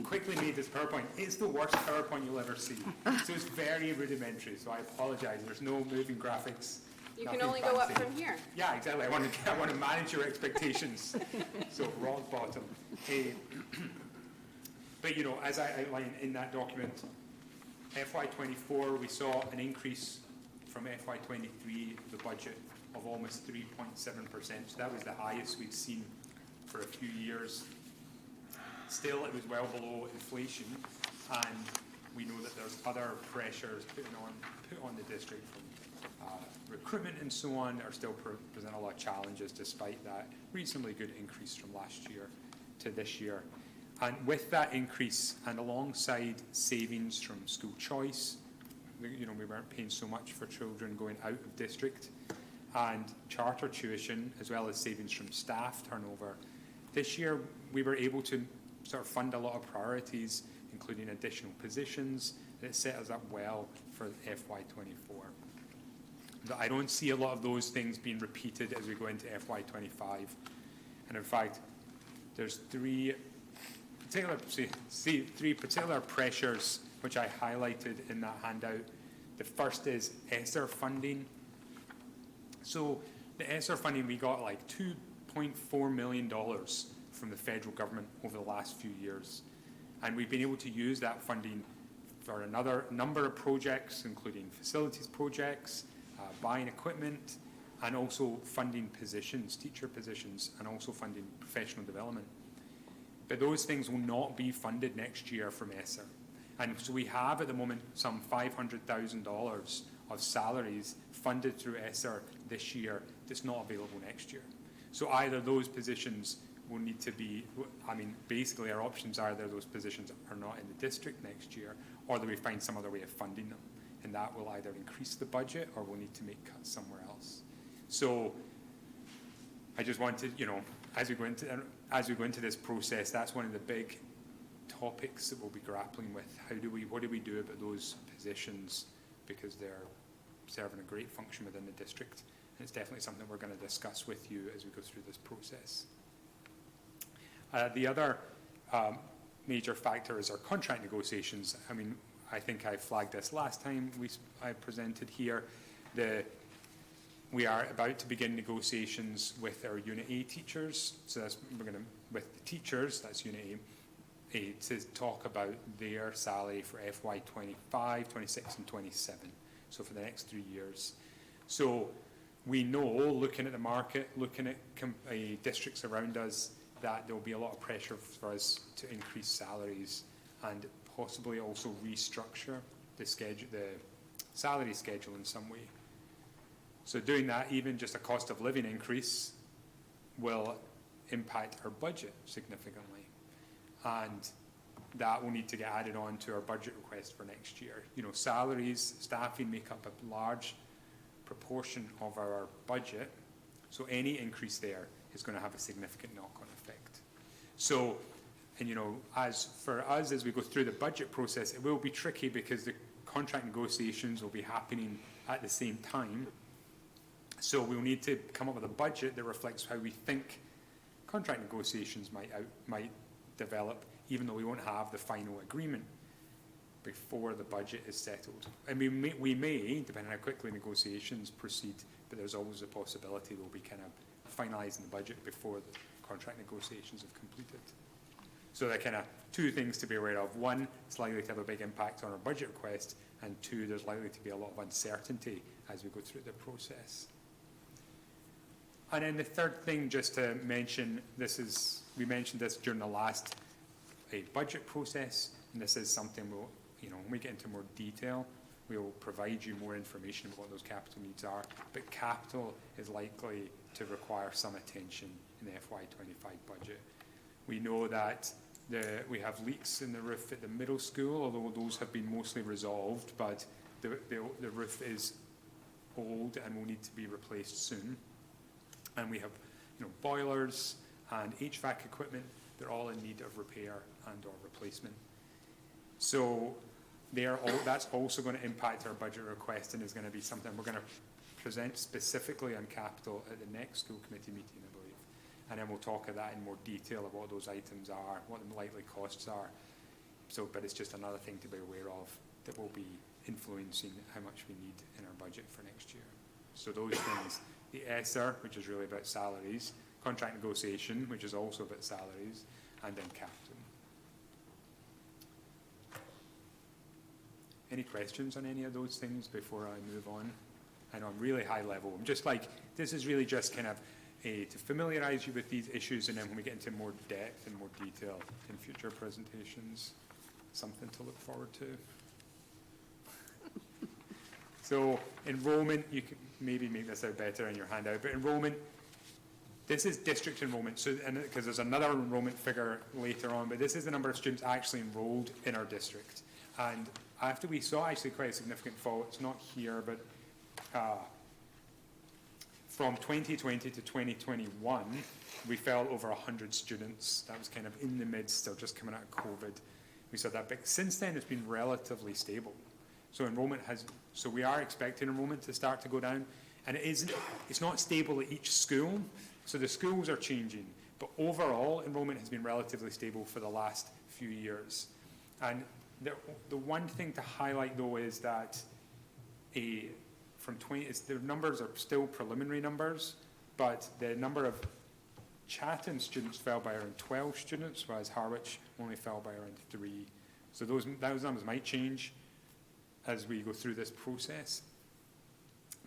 quickly made this PowerPoint. It's the worst PowerPoint you'll ever see. So it's very rudimentary, so I apologize. There's no moving graphics. You can nothing only go up fancy. from here. Yeah, exactly. I want to manage your expectations. So rock bottom. But as I outlined in that document, FY24 we saw an increase from FY23 the budget of almost 3.7%. So that was the highest we'd seen for a few years. Still, it was well below inflation, and we know that there's other pressures put on the district from recruitment and so on that are still present a lot of challenges despite that reasonably good increase from last year to this year. And with that increase and alongside savings from school choice, we weren't paying so much for children going out of district, and charter tuition as well as savings from staff turnover. This year we were able to sort of fund a lot of priorities, including additional positions, and it set us up well for FY24. But I don't see a lot of those things being repeated as we go into FY25. And in fact, there's three particular pressures which I highlighted in that handout. The first is ESSER funding. So the ESSER funding, we got like $2.4 million from the federal government over the last few years. And we've been able to use that funding for another number of projects, including facilities projects, buying equipment, and also funding positions, teacher positions, and also funding professional development. But those things will not be funded next year from ESSER. And so we have at the moment some $500,000 of salaries funded through ESSER this year that's not available next year. So either those positions will need to be, I mean, basically our options are either those positions are not in the district next year, or that we find some other way of funding them. And that will either increase the budget or we'll need to make cuts somewhere else. So I just wanted, you know, as we go into this process, that's one of the big topics that we'll be grappling with. What do we do about those positions, because they're serving a great function within the district, and it's definitely something we're going to discuss with you as we go through this process. The other major factor is our contract negotiations. I mean, I think I flagged this last time I presented here. We are about to begin negotiations with our Unit A teachers. So with the teachers, that's Unit A, to talk about their salary for FY 25, 26 and 27. So for the next 3 years. So we know, looking at the market, looking at districts around us, that there will be a lot of pressure for us to increase salaries and possibly also restructure the salary schedule in some way. So doing that, even just a cost of living increase, will impact our budget significantly. And that will need to get added on to our budget request for next year. You know, salaries, staffing make up a large proportion of our budget, so any increase there is going to have a significant knock-on effect. So, and you know, as for us, as we go through the budget process, it will be tricky because the contract negotiations will be happening at the same time. So we'll need to come up with a budget that reflects how we think contract negotiations might develop, even though we won't have the final agreement before the budget is settled. And we may, depending on how quickly negotiations proceed, but there's always a possibility we'll be kind of finalising the budget before the contract negotiations have completed. So there are kind of two things to be aware of. One, it's likely to have a big impact on our budget request, and two, there's likely to be a lot of uncertainty as we go through the process. And then the third thing, just to mention, we mentioned this during the last budget process, and this is something we'll, you know, when we get into more detail, we will provide you more information about what those capital needs are. But capital is likely to require some attention in the FY25 budget. We know that we have leaks in the roof at the middle school, although those have been mostly resolved, but the roof is old and will need to be replaced soon. And we have, you know, boilers and HVAC equipment. They're all in need of repair and or replacement. So that's also going to impact our budget request, and is going to be something we're going to present specifically on capital at the next school committee meeting, I believe. And then we'll talk of that in more detail of what those items are, what the likely costs are. So, but it's just another thing to be aware of that will be influencing how much we need in our budget for next year. So those things, the ESSER, which is really about salaries, contract negotiation, which is also about salaries, and then capital. Any questions on any of those things before I move on? I know I'm really high level. I'm just like, this is really just kind of to familiarise you with these issues, and then when we get into more depth and more detail in future presentations, something to look forward to. So enrollment, you can maybe make this out better in your handout, but enrollment, this is district enrollment, so, and because there's another enrollment figure later on, but this is the number of students actually enrolled in our district. And after we saw actually quite a significant fall, it's not here, but from 2020 to 2021, we fell over 100 students. That was kind of in the midst of just coming out of COVID. We saw that, but since then it's been relatively stable. So enrollment so we are expecting enrollment to start to go down, and it's not stable at each school. So the schools are changing, but overall enrollment has been relatively stable for the last few years. And the one thing to highlight though is that the numbers are still preliminary numbers, but the number of Chatham students fell by around 12 students, whereas Harwich only fell by around 3. So those numbers might change as we go through this process,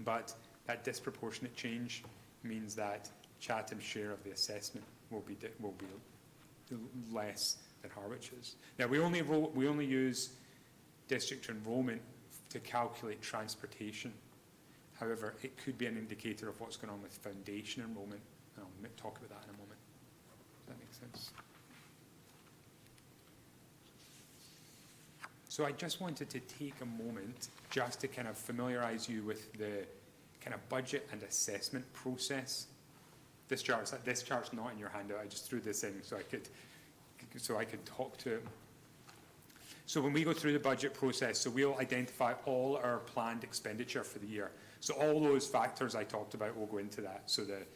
but that disproportionate change means that Chatham's share of the assessment will be less than Harwich's. Now we only use district enrollment to calculate transportation. However, it could be an indicator of what's going on with foundation enrollment. I'll talk about that in a moment. Does that make sense? So I just wanted to take a moment just to kind of familiarize you with the kind of budget and assessment process. This chart's not in your handout. I just threw this in so I could talk to it. So when we go through the budget process, so we'll identify all our planned expenditure for the year. So all those factors I talked about will go into that. So the,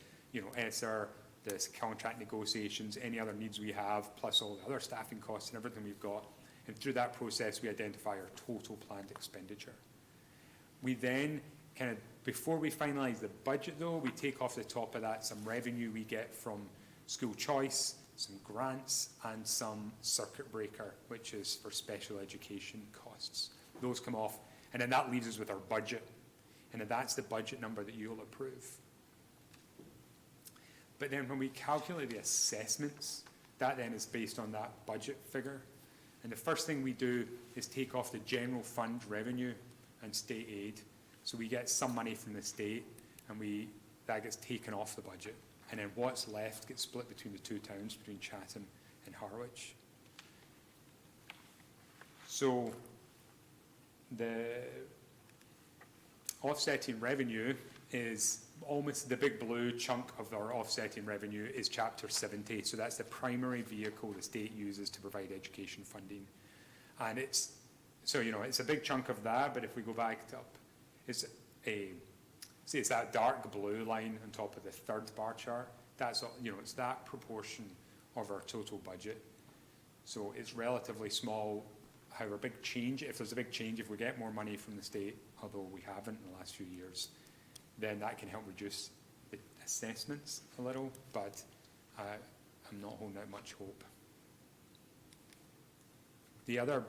ESSER, the contract negotiations, any other needs we have, plus all the other staffing costs and everything we've got. And through that process, we identify our total planned expenditure. We then kind of, before we finalise the budget though, we take off the top of that some revenue we get from school choice, some grants, and some circuit breaker, which is for special education costs. Those come off, and then that leaves us with our budget. And then that's the budget number that you'll approve. But then when we calculate the assessments, that then is based on that budget figure. And the first thing we do is take off the general fund revenue and state aid. So we get some money from the state, and that gets taken off the budget. And then what's left gets split between the two towns, between Chatham and Harwich. So the offsetting revenue is almost the big blue chunk of our offsetting revenue is Chapter 70. So that's the primary vehicle the state uses to provide education funding. And it's a big chunk of that, but if we go back up, it's that dark blue line on top of the third bar chart. That's, it's that proportion of our total budget. So it's relatively small. However, if there's a big change, if we get more money from the state, although we haven't in the last few years, then that can help reduce the assessments a little, but I'm not holding out much hope. The other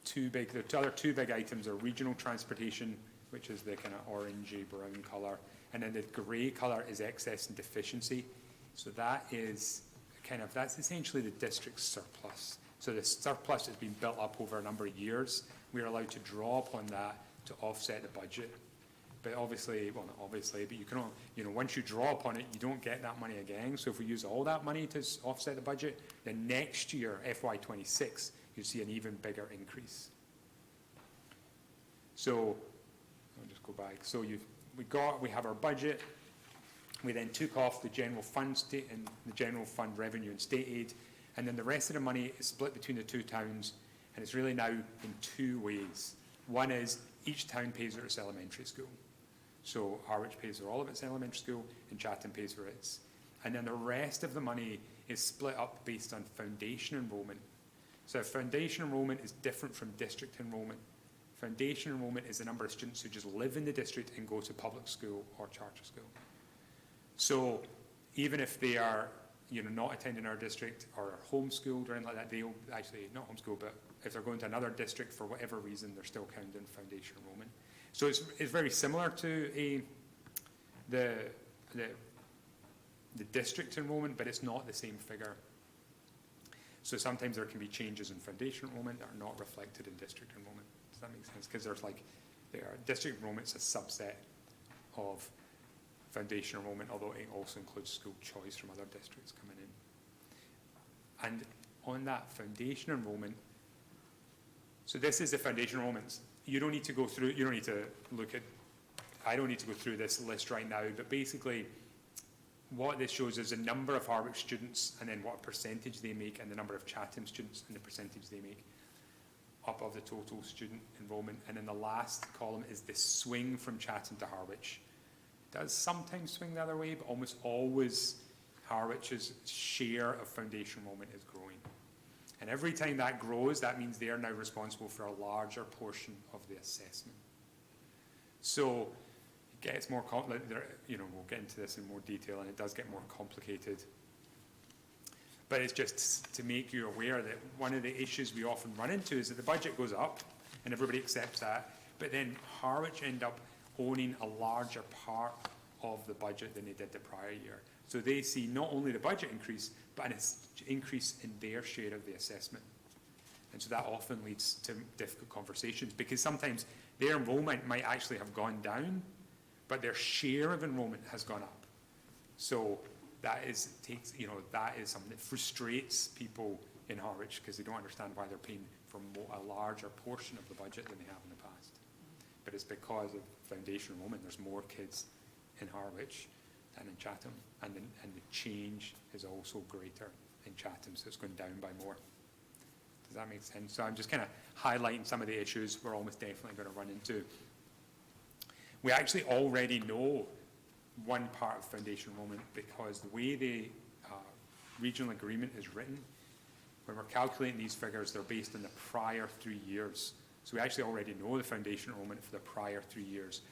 two big items are regional transportation, which is the kind of orangey brown colour, and then the grey colour is excess and deficiency. So that's essentially the district's surplus. So the surplus has been built up over a number of years. We're allowed to draw upon that to offset the budget. But obviously, well, not obviously, but you can, once you draw upon it, you don't get that money again. So if we use all that money to offset the budget, then next year, FY26, you see an even bigger increase. So I'll just go back. So we have our budget. We then took off the general fund and the general fund revenue and state aid, and then the rest of the money is split between the two towns, and it's really now in two ways. One is each town pays for its elementary school. So Harwich pays for all of its elementary school, and Chatham pays for its. And then the rest of the money is split up based on foundation enrolment. So foundation enrolment is different from district enrolment. Foundation enrolment is the number of students who just live in the district and go to public school or charter school. So even if they are, not attending our district or are homeschooled or anything like that, they'll actually not homeschooled, but if they're going to another district for whatever reason, they're still counted in foundation enrolment. So it's very similar to the district enrolment, but it's not the same figure. So sometimes there can be changes in foundation enrolment that are not reflected in district enrolment. Does that make sense? Because district enrolment's a subset of foundation enrolment, although it also includes school choice from other districts coming in. And on that foundation enrolment, so this is the foundation enrolments. I don't need to go through this list right now, but basically what this shows is the number of Harwich students and then what percentage they make and the number of Chatham students and the percentage they make up of the total student enrolment. And then the last column is the swing from Chatham to Harwich. It does sometimes swing the other way, but almost always Harwich's share of foundation enrolment is growing. And every time that grows, that means they are now responsible for a larger portion of the assessment. So it gets more complicated. We'll get into this in more detail, and it does get more complicated. But it's just to make you aware that one of the issues we often run into is that the budget goes up, and everybody accepts that, but then Harwich end up owning a larger part of the budget than they did the prior year. So they see not only the budget increase, but an increase in their share of the assessment. And so that often leads to difficult conversations, because sometimes their enrollment might actually have gone down, but their share of enrollment has gone up. So that is something that frustrates people in Harwich, because they don't understand why they're paying for a larger portion of the budget than they have in the past. But it's because of foundation enrollment. There's more kids in Harwich than in Chatham, and the change is also greater in Chatham, so it's going down by more. Does that make sense? So I'm just kind of highlighting some of the issues we're almost definitely going to run into. We actually already know one part of foundation enrollment, because the way the regional agreement is written, when we're calculating these figures, they're based on the prior 3 years. So we actually already know the foundation enrollment for the prior 3 years.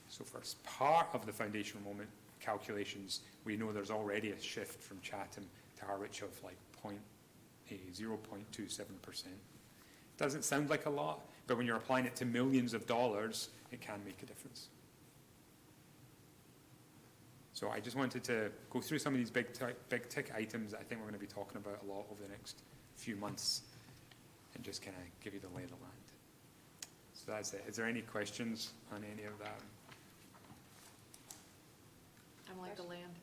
So for part of the foundation enrollment calculations, we know there's already a shift from Chatham to Harwich of like 0.27%. Doesn't sound like a lot, but when you're applying it to millions of dollars, it can make a difference. So I just wanted to go through some of these big tick items that I think we're going to be talking about a lot over the next few months, and just kind of give you the lay of the land. So that's it. Is there any questions on any of that? I like the land.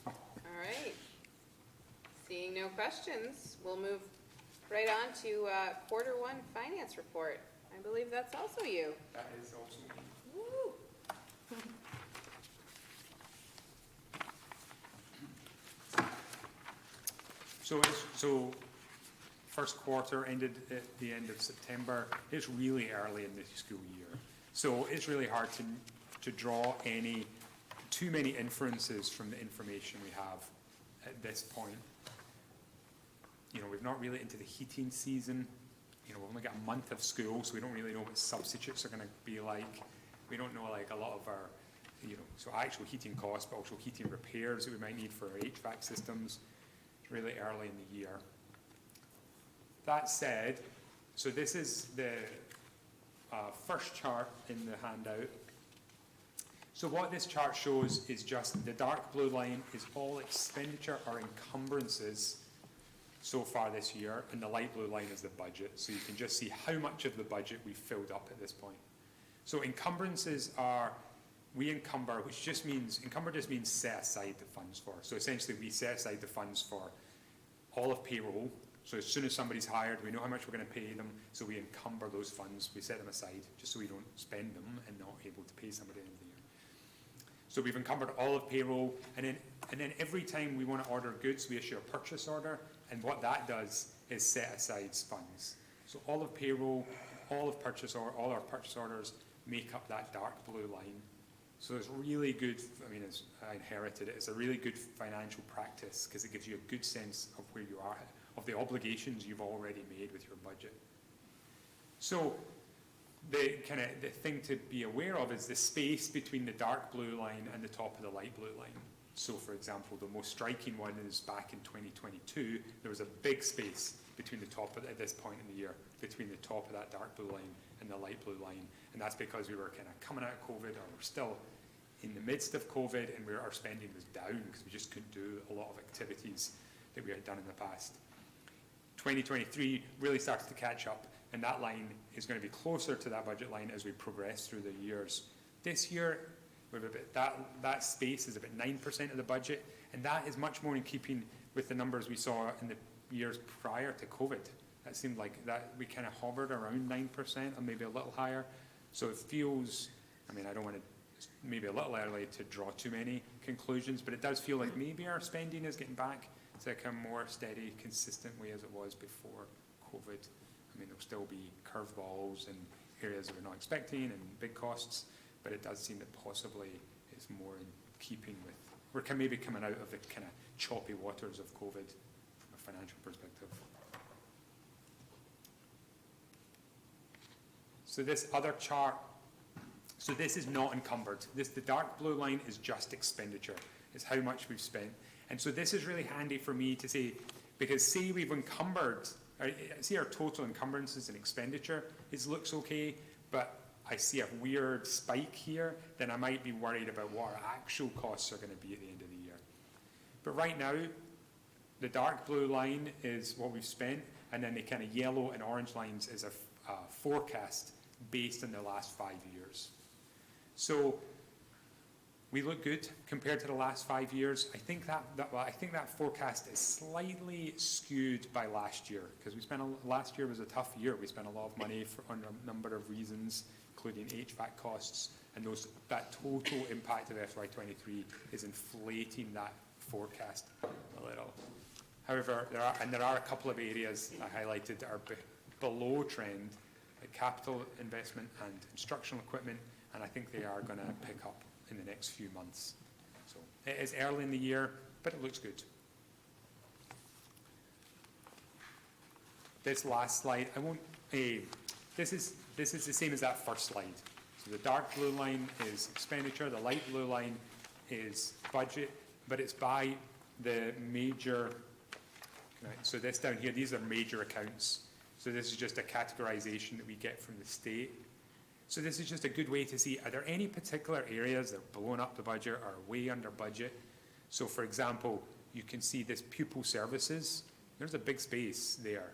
All right. Seeing no questions, we'll move right on to quarter one finance report. I believe that's also you. That is also me. Woo. So first quarter ended at the end of September. It's really early in the school year. So it's really hard to draw too many inferences from the information we have at this point. You know, we've not really into the heating season. You know, we've only got a month of school, so we don't really know what substitutes are going to be like. We don't know like a lot of our, so actual heating costs, but also heating repairs that we might need for our HVAC systems. It's really early in the year. That said, so this is the first chart in the handout. So what this chart shows is just the dark blue line is all expenditure or encumbrances so far this year, and the light blue line is the budget. So you can just see how much of the budget we've filled up at this point. So encumbrances are, we encumber, which just means, encumber just means set aside the funds for. So essentially we set aside the funds for all of payroll. So as soon as somebody's hired, we know how much we're going to pay them, so we encumber those funds, we set them aside, just so we don't spend them and not able to pay somebody at the end of the year. So we've encumbered all of payroll, and then every time we want to order goods, we issue a purchase order, and what that does is set aside funds. So all of payroll, all our purchase orders make up that dark blue line. So it's really good, as I inherited it, it's a really good financial practice, because it gives you a good sense of where you are, of the obligations you've already made with your budget. So the thing to be aware of is the space between the dark blue line and the top of the light blue line. So for example, the most striking one is back in 2022, there was a big space between the top at this point in the year, between the top of that dark blue line and the light blue line. And that's because we were kind of coming out of COVID, or we're still in the midst of COVID, and our spending was down because we just couldn't do a lot of activities that we had done in the past. 2023 really started to catch up, and that line is going to be closer to that budget line as we progress through the years. This year, we've that space is about 9% of the budget, and that is much more in keeping with the numbers we saw in the years prior to COVID. That seemed like that we kind of hovered around 9% or maybe a little higher. So it feels, I don't want to, maybe a little early to draw too many conclusions, but it does feel like maybe our spending is getting back to a more steady, consistent way as it was before COVID. There'll still be curveballs and areas that we're not expecting and big costs, but it does seem that possibly it's more in keeping with, we're maybe coming out of the kind of choppy waters of COVID from a financial perspective. So this other chart, so this is not encumbered. The dark blue line is just expenditure. It's how much we've spent. And so this is really handy for me to say, because say we've encumbered, see our total encumbrances and expenditure, it looks okay, but I see a weird spike here, then I might be worried about what our actual costs are going to be at the end of the year. But right now, the dark blue line is what we've spent, and then the kind of yellow and orange lines is a forecast based on the last 5 years. So we look good compared to the last 5 years. I think that forecast is slightly skewed by last year, because last year was a tough year. We spent a lot of money on a number of reasons, including HVAC costs, and that total impact of FY23 is inflating that forecast a little. However, there are a couple of areas I highlighted that are below trend, like capital investment and instructional equipment, and I think they are going to pick up in the next few months. So it is early in the year, but it looks good. This last slide, this is the same as that first slide. So the dark blue line is expenditure, the light blue line is budget, but it's by the major, right? So this down here, these are major accounts. So this is just a categorization that we get from the state. So this is just a good way to see, are there any particular areas that are blowing up the budget or way under budget? So for example, you can see this pupil services. There's a big space there.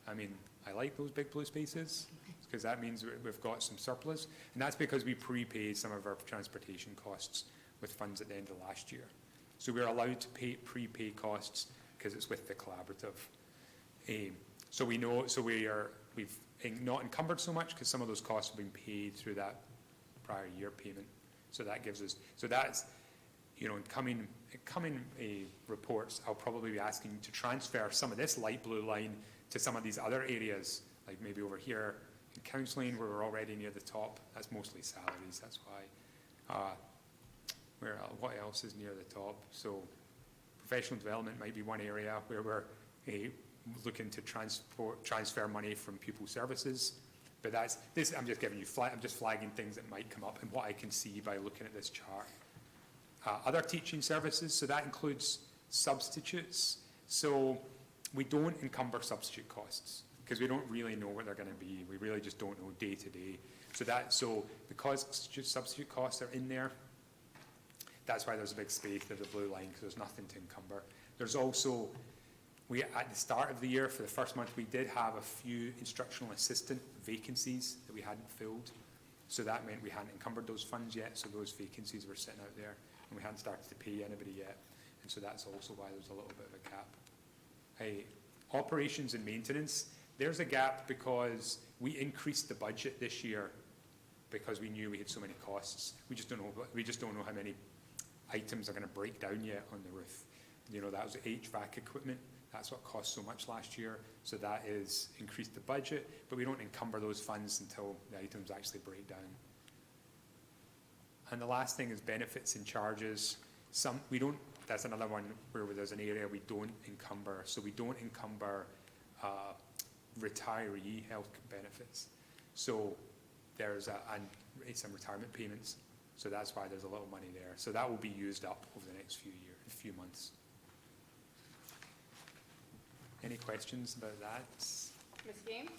I mean, I like those big blue spaces because that means we've got some surplus. And that's because we prepaid some of our transportation costs with funds at the end of last year. So we're allowed to prepay costs because it's with the collaborative. So we know, so we've not encumbered so much because some of those costs have been paid through that prior year payment. So that gives us, so that's, in coming reports, I'll probably be asking to transfer some of this light blue line to some of these other areas, like maybe over here in counselling where we're already near the top. That's mostly salaries, that's why. What else is near the top? So professional development might be one area where we're looking to transfer money from pupil services, but that's this. I'm just giving you I'm just flagging things that might come up and what I can see by looking at this chart. Other teaching services, so that includes substitutes. So we don't encumber substitute costs because we don't really know what they're going to be. We really just don't know day to day. So because substitute costs are in there, that's why there's a big space to the blue line, because there's nothing to encumber. There's also, at the start of the year, for the first month, we did have a few instructional assistant vacancies that we hadn't filled. So that meant we hadn't encumbered those funds yet, so those vacancies were sitting out there, and we hadn't started to pay anybody yet. And so that's also why there's a little bit of a gap. Operations and maintenance, there's a gap because we increased the budget this year because we knew we had so many costs. We just don't know how many items are going to break down yet on the roof. That was HVAC equipment. That's what cost so much last year. So that is increased the budget, but we don't encumber those funds until the items actually break down. And the last thing is benefits and charges. That's another one where there's an area we don't encumber. So we don't encumber retiree health benefits. So there's some retirement payments. So that's why there's a little money there. So that will be used up over the next few months. Any questions about that? Ms. Game?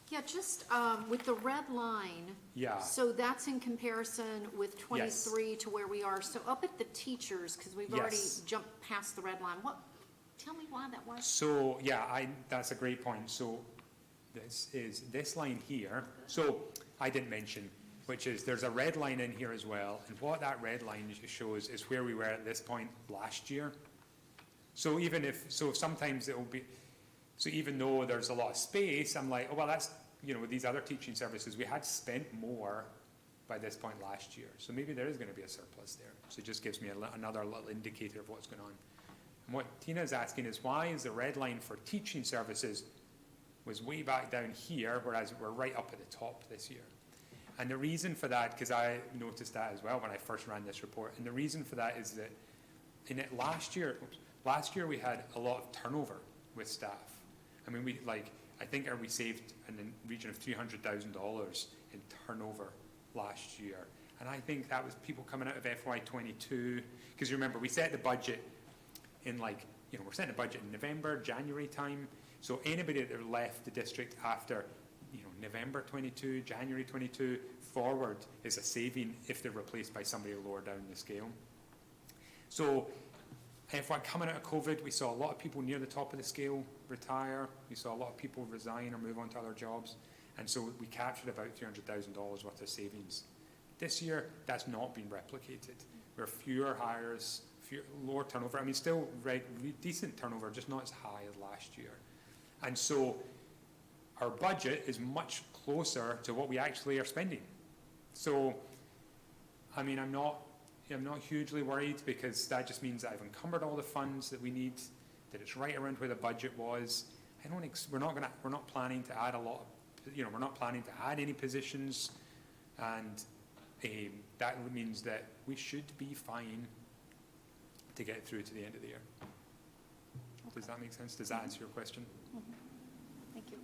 Yeah, just with the red line. Yeah. So that's in comparison with 23 to where we are. So up at the teachers, because we've already jumped past the red line. Tell me why that was. So that's a great point. So this line here. So I didn't mention, which is there's a red line in here as well. And what that red line shows is where we were at this point last year. So sometimes it will be, so even though there's a lot of space, I'm like, oh, well, that's, with these other teaching services, we had spent more by this point last year. So maybe there is going to be a surplus there. So it just gives me another little indicator of what's going on. And what Tina is asking is, why is the red line for teaching services was way back down here, whereas we're right up at the top this year? And the reason for that, because I noticed that as well when I first ran this report, and the reason for that is that last year we had a lot of turnover with staff. I mean, I think we saved in the region of $300,000 in turnover last year. And I think that was people coming out of FY22, because you remember, we set the budget in we're setting the budget in November, January time. So anybody that left the district after, November 22, January 22 forward is a saving if they're replaced by somebody lower down the scale. So Coming out of COVID, we saw a lot of people near the top of the scale retire. We saw a lot of people resign or move on to other jobs. And so we captured about $300,000 worth of savings. This year, that's not been replicated. There are fewer hires, lower turnover. I mean, still decent turnover, just not as high as last year. And so our budget is much closer to what we actually are spending. So, I mean, I'm not hugely worried, because that just means that I've encumbered all the funds that we need, that it's right around where the budget was. We're not planning to add a lot of, we're not planning to add any positions, and that means that we should be fine to get through to the end of the year. Does that make sense? Does that answer your question? Thank you.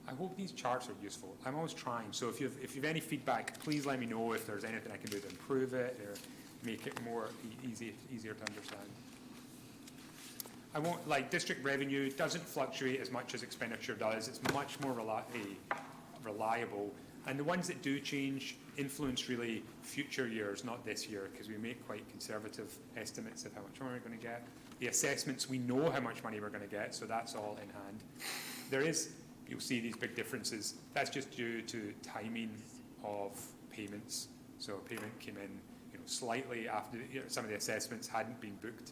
I hope these charts are useful. I'm always trying. So if you've any feedback, please let me know if there's anything I can do to improve it or make it more easier to understand. I won't, like, district revenue doesn't fluctuate as much as expenditure does. It's much more reliable. And the ones that do change influence really future years, not this year, because we make quite conservative estimates of how much money we're going to get. The assessments, we know how much money we're going to get, so that's all in hand. You'll see these big differences. That's just due to timing of payments. So a payment came in, slightly after some of the assessments hadn't been booked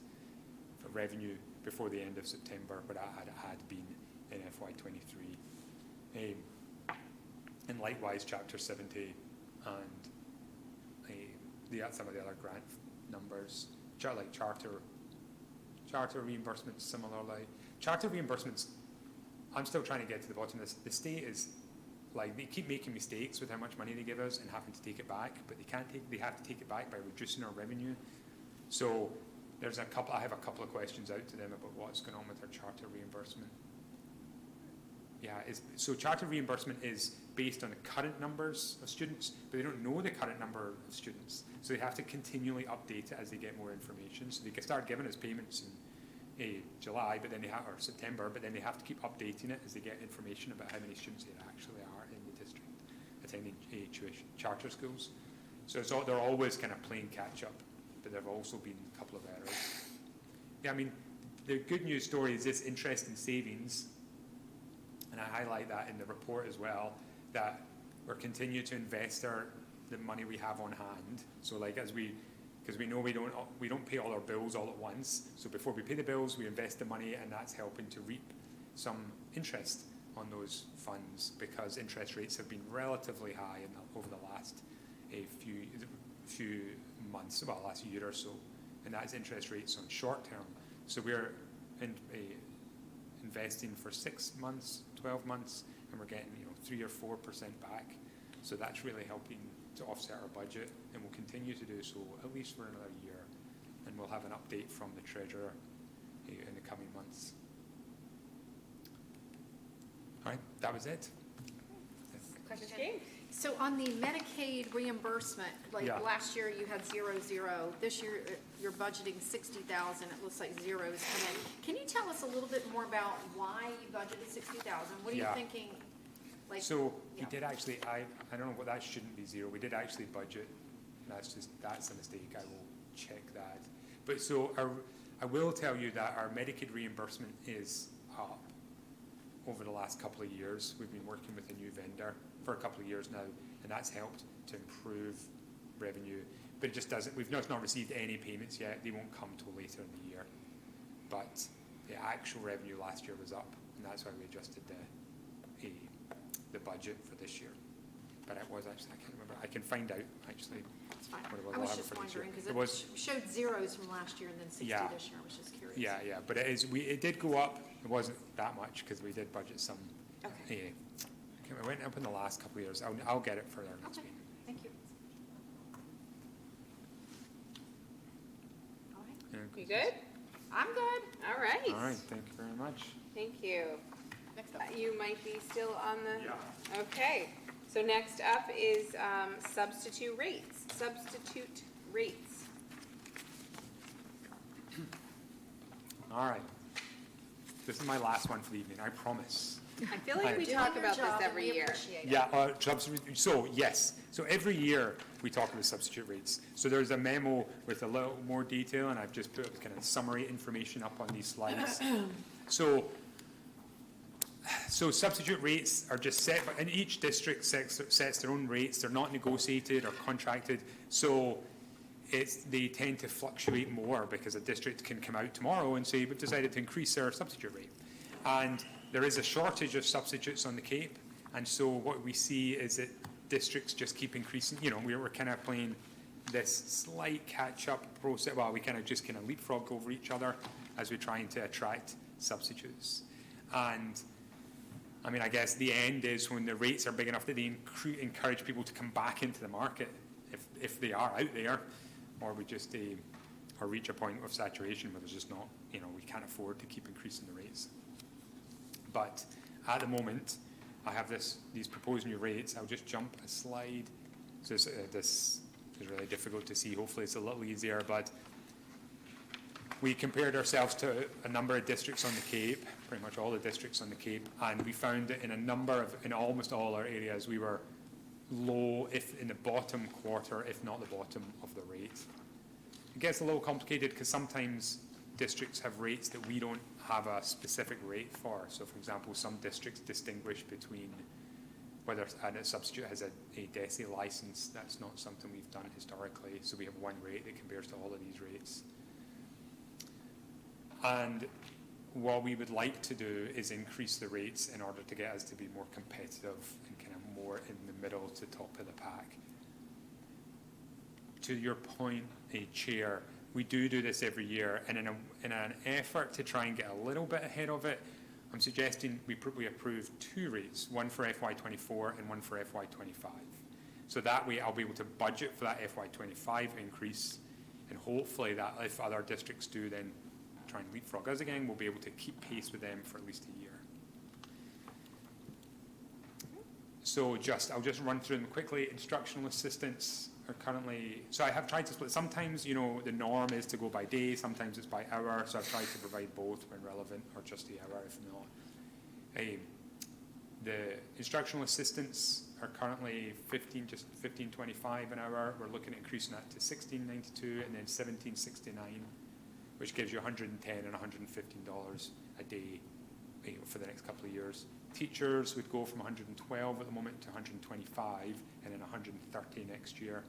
for revenue before the end of September, but it had been in FY23. And likewise, Chapter 70 and some of the other grant numbers, like charter reimbursements. Similarly, charter reimbursements, I'm still trying to get to the bottom of this. The state is, like, they keep making mistakes with how much money they give us and having to take it back, but they have to take it back by reducing our revenue. So I have a couple of questions out to them about what's going on with their charter reimbursement. So charter reimbursement is based on the current numbers of students, but they don't know the current number of students. So they have to continually update it as they get more information. So they can start giving us payments in July, but then or September, but then they have to keep updating it as they get information about how many students there actually are in the district attending charter schools. So they're always kind of playing catch up, but there have also been a couple of errors. I mean, the good news story is this interest in savings, and I highlight that in the report as well, that we're continuing to invest the money we have on hand. So like because we know we don't pay all our bills all at once. So before we pay the bills, we invest the money, and that's helping to reap some interest on those funds, because interest rates have been relatively high over the last few months, well, last year or so, and that's interest rates on short term. So we're investing for 6 months, 12 months, and we're getting 3 or 4% back. So that's really helping to offset our budget, and we'll continue to do so at least for another year. And we'll have an update from the Treasurer in the coming months. All right, that was it. Question, James? So on the Medicaid reimbursement, like Yeah. last year you had 0. This year you're budgeting 60,000. It looks like zeros come in. Can you tell us a little bit more about why you budgeted 60,000? What are you thinking? Like, So we did actually, I don't know, what that shouldn't be 0. We did actually budget. That's a mistake. I will check that. But so I will tell you that our Medicaid reimbursement is up over the last couple of years. We've been working with a new vendor for a couple of years now, and that's helped to improve revenue. But it just doesn't, we've not received any payments yet. They won't come till later in the year. But the actual revenue last year was up, and that's why we adjusted the budget for this year. But it was actually, I can't remember. I can find out actually. That's fine. what it was. I I'll was have it just for this year. wondering, because It was- it showed zeros from last year and then 60 Yeah. this year. I was just curious. Yeah, but it did go up. It wasn't that much because we did budget some. Okay. It went up in the last couple of years. I'll get it for their next Okay, meeting. thank you. All right. You good? I'm good. All right. All right, thank you very much. Thank you. Next up. You might be still on the. Yeah. Okay. So next up is substitute rates. Substitute rates. All right. This is my last one for the evening, I promise. I feel like we talk about this every year. Yeah, so yes, so every year we talk about substitute rates. So there's a memo with a little more detail, and I've just put kind of summary information up on these slides. So substitute rates are just set, and each district sets their own rates. They're not negotiated or contracted, so they tend to fluctuate more because a district can come out tomorrow and say, we've decided to increase our substitute rate. And there is a shortage of substitutes on the Cape, and so what we see is that districts just keep increasing. You know, we're kind of playing this slight catch-up process. Well, we kind of leapfrog over each other as we're trying to attract substitutes. And I mean, I guess the end is when the rates are big enough that they encourage people to come back into the market if they are out there, or we just or reach a point of saturation where there's just not, you know, we can't afford to keep increasing the rates. But at the moment, I have these proposed new rates. I'll just jump a slide. So this is really difficult to see. Hopefully it's a little easier, but we compared ourselves to a number of districts on the Cape, pretty much all the districts on the Cape, and we found that in almost all our areas, we were low, if in the bottom quarter, if not the bottom of the rate. It gets a little complicated because sometimes districts have rates that we don't have a specific rate for. So, for example, some districts distinguish between whether a substitute has a DESE license. That's not something we've done historically. So we have one rate that compares to all of these rates. And what we would like to do is increase the rates in order to get us to be more competitive and kind of more in the middle to top of the pack. To your point, Chair, we do this every year, and in an effort to try and get a little bit ahead of it, I'm suggesting we approve two rates, one for FY24 and one for FY25. So that way I'll be able to budget for that FY25 increase, and hopefully that if other districts do then try and leapfrog us again, we'll be able to keep pace with them for at least a year. So I'll just run through them quickly. Instructional assistants are currently, so I have tried to split. Sometimes, you know, the norm is to go by day, sometimes it's by hour, so I've tried to provide both when relevant, or just the hour if not. The instructional assistants are currently $15.25 an hour. We're looking at increasing that to $16.92 and then $17.69, which gives you $110 and $115 a day, you know, for the next couple of years. Teachers would go from 112 at the moment to 125 and then 130 next year.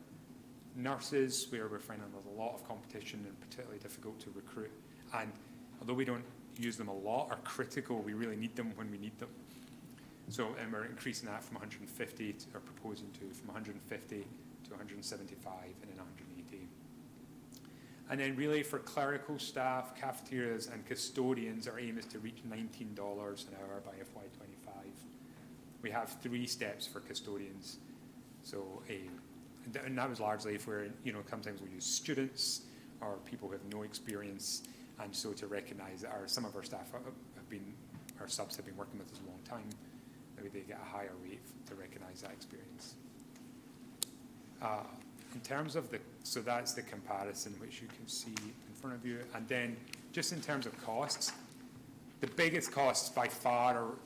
Nurses, where we're finding there's a lot of competition and particularly difficult to recruit. And although we don't use them a lot, are critical, we really need them when we need them. So, and we're increasing that from 150, or proposing to, from 150 to 175 and then 180. And then really for clerical staff, cafeterias and custodians, our aim is to reach $19 an hour by FY25. We have 3 steps for custodians. So, and that was largely if we're, you know, sometimes we use students or people who have no experience, and so to recognise that some of our staff our subs have been working with us a long time, maybe they get a higher rate to recognise that experience. In terms of so that's the comparison which you can see in front of you. And then just in terms of costs, the biggest costs by far are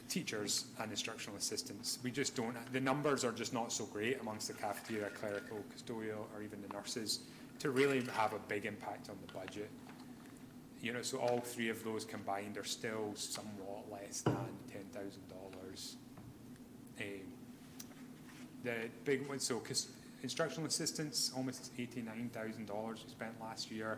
teachers and instructional assistants. We just don't, the numbers are just not so great amongst the cafeteria, clerical, custodial, or even the nurses to really have a big impact on the budget. You know, so all 3 of those combined are still somewhat less than $10,000. The big one, so instructional assistants, almost $89,000 we spent last year.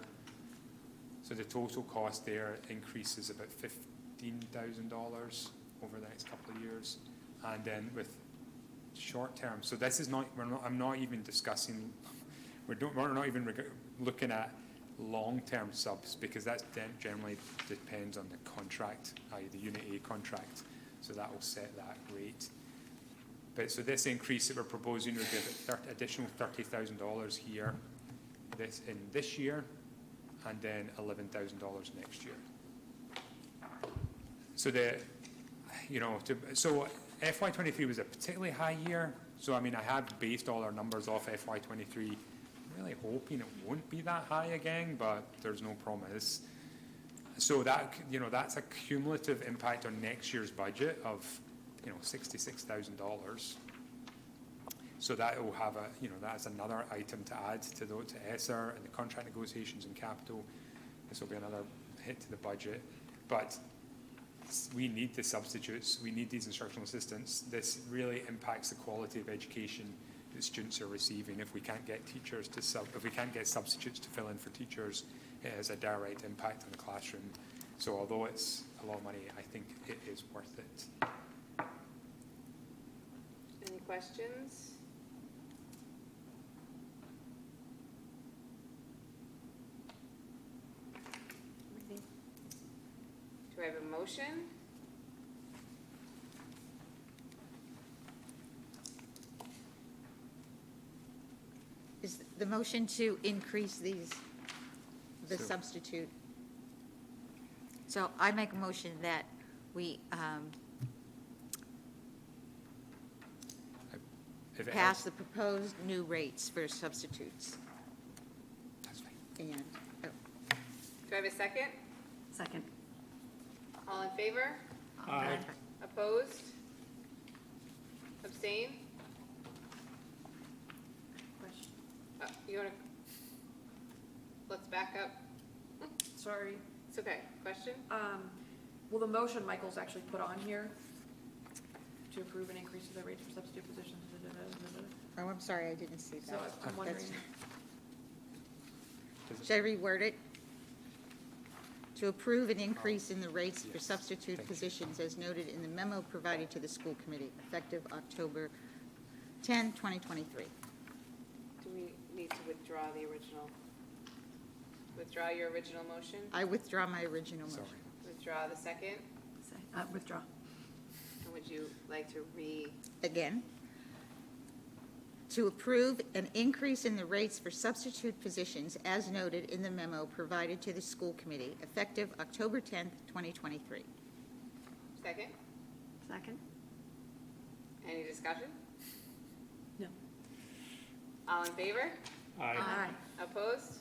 So the total cost there increases about $15,000 over the next couple of years. And then with short term, so this is not, I'm not even discussing, we're not even looking at long-term subs, because that generally depends on the contract, i.e. the Unit A contract. So that will set that rate. But so this increase that we're proposing would give additional $30,000 here, this year, and then $11,000 next year. So so FY23 was a particularly high year. So I mean, I have based all our numbers off FY23. I'm really hoping it won't be that high again, but there's no promise. So that, that's a cumulative impact on next year's budget of, $66,000. So that will have that's another item to add to ESSER and the contract negotiations and capital. This will be another hit to the budget. But we need the substitutes, we need these instructional assistants. This really impacts the quality of education that students are receiving. If we can't get teachers if we can't get substitutes to fill in for teachers, it has a direct impact on the classroom. So although it's a lot of money, I think it is worth it. Any questions? Do I have a motion? Is the motion to increase the So- substitute? So I make a motion that we If it pass helps, the proposed new rates for substitutes. that's fine. And, Do I have a second? Second. All in favor? Aye. Opposed? Abstain? You wanna, let's back up. Sorry. It's okay. Question? Well, the motion Michael's actually put on here to approve an increase to the rates for substitute positions. oh, I'm sorry, I didn't see So that. I'm wondering, Should I reword it? To approve an increase in the rates for substitute positions as noted in the memo provided to the school committee, effective October 10, 2023. Do we need to withdraw your original motion? I withdraw my original motion. Sorry. Withdraw the second? Withdraw. And would you like to Again, to approve an increase in the rates for substitute positions as noted in the memo provided to the school committee, effective October 10th, 2023. second? Second? Any discussion? No. All in favor? Aye. Opposed?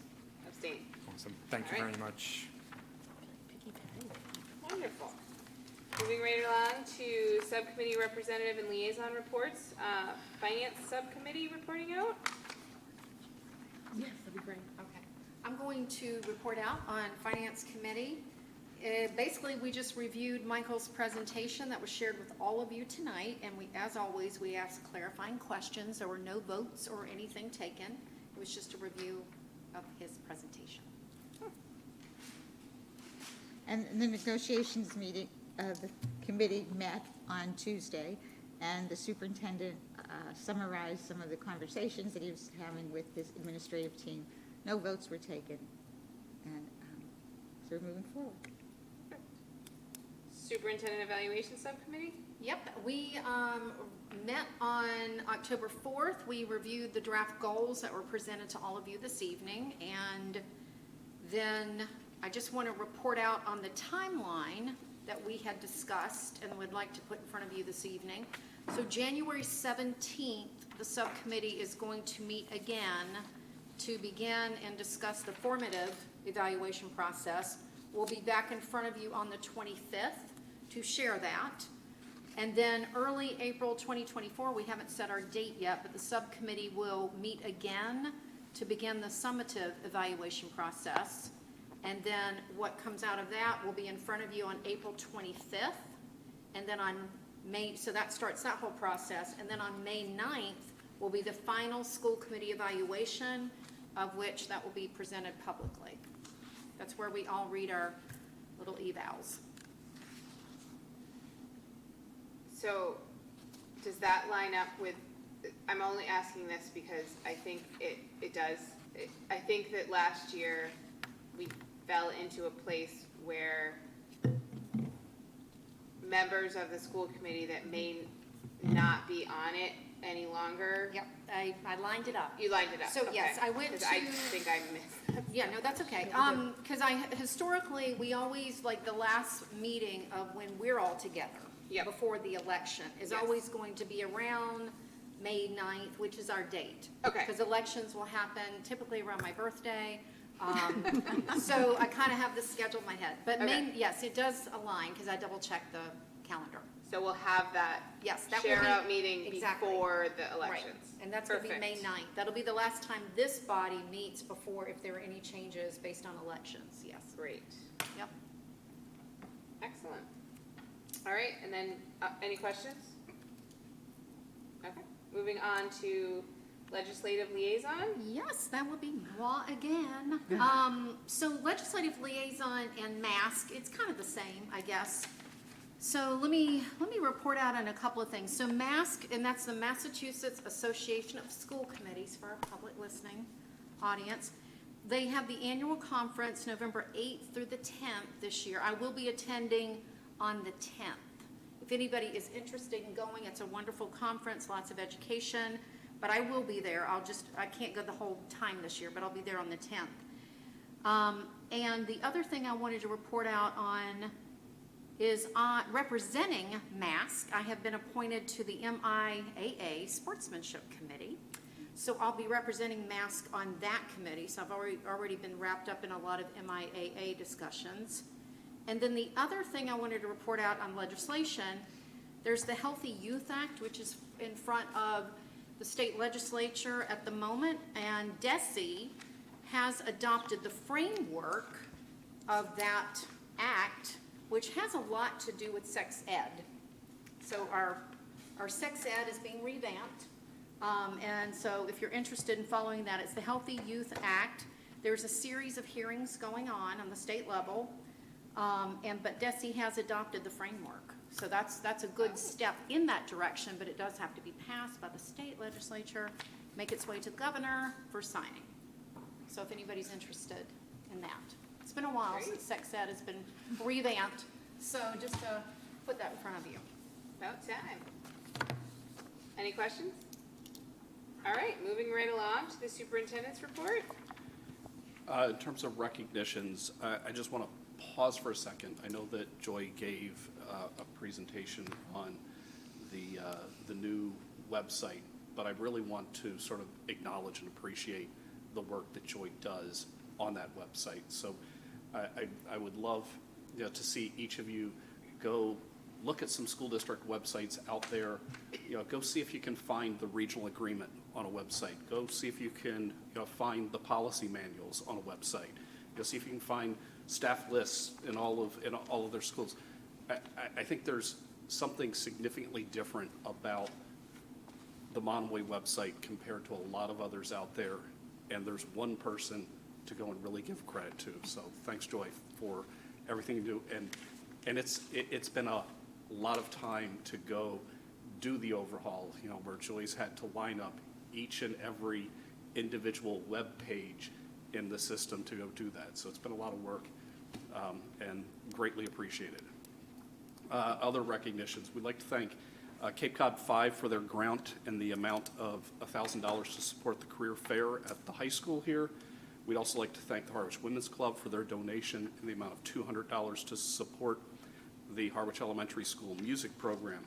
Abstain? Awesome. Thank you All right. very much. Wonderful. Moving right along to subcommittee representative and liaison reports. Finance subcommittee reporting out? yes, that'd be great. Okay. I'm going to report out on Finance Committee. Basically, we just reviewed Michael's presentation that was shared with all of you tonight, and as always, we asked clarifying questions. There were no votes or anything taken. It was just a review of his presentation. And the negotiations meeting, the committee met on Tuesday, and the superintendent summarized some of the conversations that he was having with his administrative team. No votes were taken, and so we're moving forward. Superintendent evaluation subcommittee? Yep, we met on October 4th. We reviewed the draft goals that were presented to all of you this evening, and then I just want to report out on the timeline that we had discussed and would like to put in front of you this evening. So January 17th, the subcommittee is going to meet again to begin and discuss the formative evaluation process. We'll be back in front of you on the 25th to share that. And then early April 2024, we haven't set our date yet, but the subcommittee will meet again to begin the summative evaluation process. And then what comes out of that will be in front of you on April 25th. And then on May, so that starts that whole process. And then on May 9th will be the final school committee evaluation, of which that will be presented publicly. That's where we all read our little evals. So does that line up with, I'm only asking this because I think it does. I think that last year we fell into a place where members of the school committee that may not be on it any longer. Yep, I lined it up. You lined it up. So, yes, okay. I went 'Cause I to- think I missed that. Yeah, no, that's okay. Because historically, we always, like, the last meeting of when we're all together Yep. before the election is Yes. always going to be around May 9th, which is our date. Okay. Because elections will happen typically around my birthday. So I kind of have this schedule in my head. But Okay. yes, it does align because I double-checked the calendar. So we'll have that Yes, that will be. share-out meeting exactly. before the Right. elections. And that's going to be May Perfect. 9th. That'll be the last time this body meets before, if there are any changes based on elections, yes. Great. Yep. Excellent. All right, and then, any questions? Okay, moving on to legislative liaison. Yes, that would be moi again. So legislative liaison and mask, it's kind of the same, I guess. So let me report out on a couple of things. So mask, and that's the Massachusetts Association of School Committees for our public listening audience. They have the annual conference November 8th through the 10th this year. I will be attending on the 10th. If anybody is interested in going, it's a wonderful conference, lots of education, but I will be there. I can't go the whole time this year, but I'll be there on the 10th. And the other thing I wanted to report out on is representing MASC. I have been appointed to the MIAA Sportsmanship Committee. So I'll be representing MASC on that committee. So I've already been wrapped up in a lot of MIAA discussions. And then the other thing I wanted to report out on legislation, there's the Healthy Youth Act, which is in front of the state legislature at the moment. And DESE has adopted the framework of that act, which has a lot to do with sex ed. So our sex ed is being revamped. And so if you're interested in following that, it's the Healthy Youth Act. There's a series of hearings going on the state level. But DESE has adopted the framework. So that's a good step in that direction, but it does have to be passed by the state legislature, make its way to the governor for signing. So if anybody's interested in that. It's been a while since sex ed has been revamped, so just to put that in front of you. About time. Any questions? All right, moving right along to the superintendent's report. In terms of recognitions, I just want to pause for a second. I know that Joy gave a presentation on the new website, but I really want to sort of acknowledge and appreciate the work that Joy does on that website. So I would love to see each of you go look at some school district websites out there. Go see if you can find the regional agreement on a website. Go see if you can find the policy manuals on a website. Go see if you can find staff lists in all of their schools. I think there's something significantly different about the Monomoy website compared to a lot of others out there, and there's one person to go and really give credit to. So thanks, Joy, for everything you do. And it's been a lot of time to go do the overhaul, where Joy's had to line up each and every individual web page in the system to go do that. So it's been a lot of work, and greatly appreciated. Other recognitions, we'd like to thank Cape Cod 5 for their grant in the amount of $1,000 to support the career fair at the high school here. We'd also like to thank the Harwich Women's Club for their donation in the amount of $200 to support the Harwich Elementary School music program.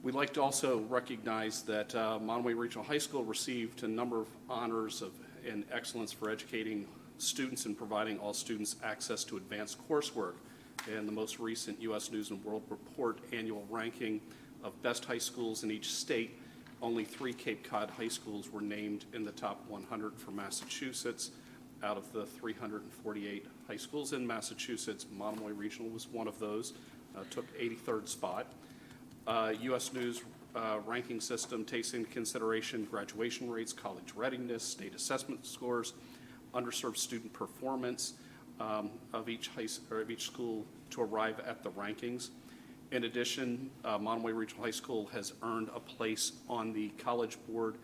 We'd like to also recognize that Monomoy Regional High School received a number of honors in excellence for educating students and providing all students access to advanced coursework. In the most recent U.S. News and World Report annual ranking of best high schools in each state, only 3 Cape Cod high schools were named in the top 100 for Massachusetts. Out of the 348 high schools in Massachusetts, Monomoy Regional was one of those, took 83rd spot. U.S. News ranking system takes into consideration graduation rates, college readiness, state assessment scores, underserved student performance of each school to arrive at the rankings. In addition, Monomoy Regional High School has earned a place on the College Board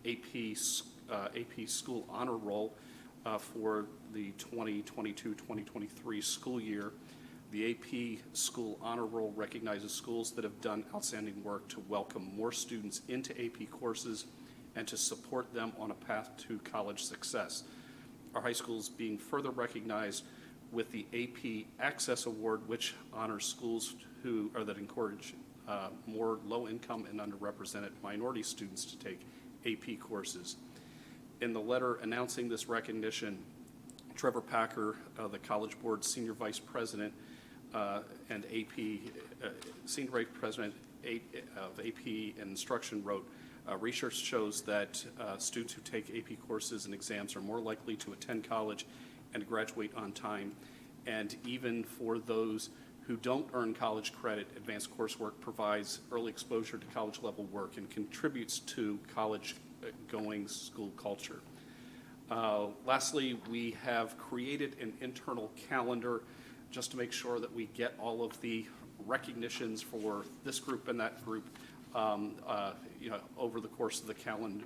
AP School Honor Roll for the 2022-2023 school year. The AP School Honor Roll recognizes schools that have done outstanding work to welcome more students into AP courses and to support them on a path to college success. Our high schools being further recognized with the AP Access Award, which honors schools that encourage more low-income and underrepresented minority students to take AP courses. In the letter announcing this recognition, Trevor Packer, the College Board Senior Vice President and AP, Senior Vice President of AP and Instruction, wrote, research shows that students who take AP courses and exams are more likely to attend college and graduate on time. And even for those who don't earn college credit, advanced coursework provides early exposure to college-level work and contributes to college-going school culture. Lastly, we have created an internal calendar just to make sure that we get all of the recognitions for this group and that group, over the course of the calendar,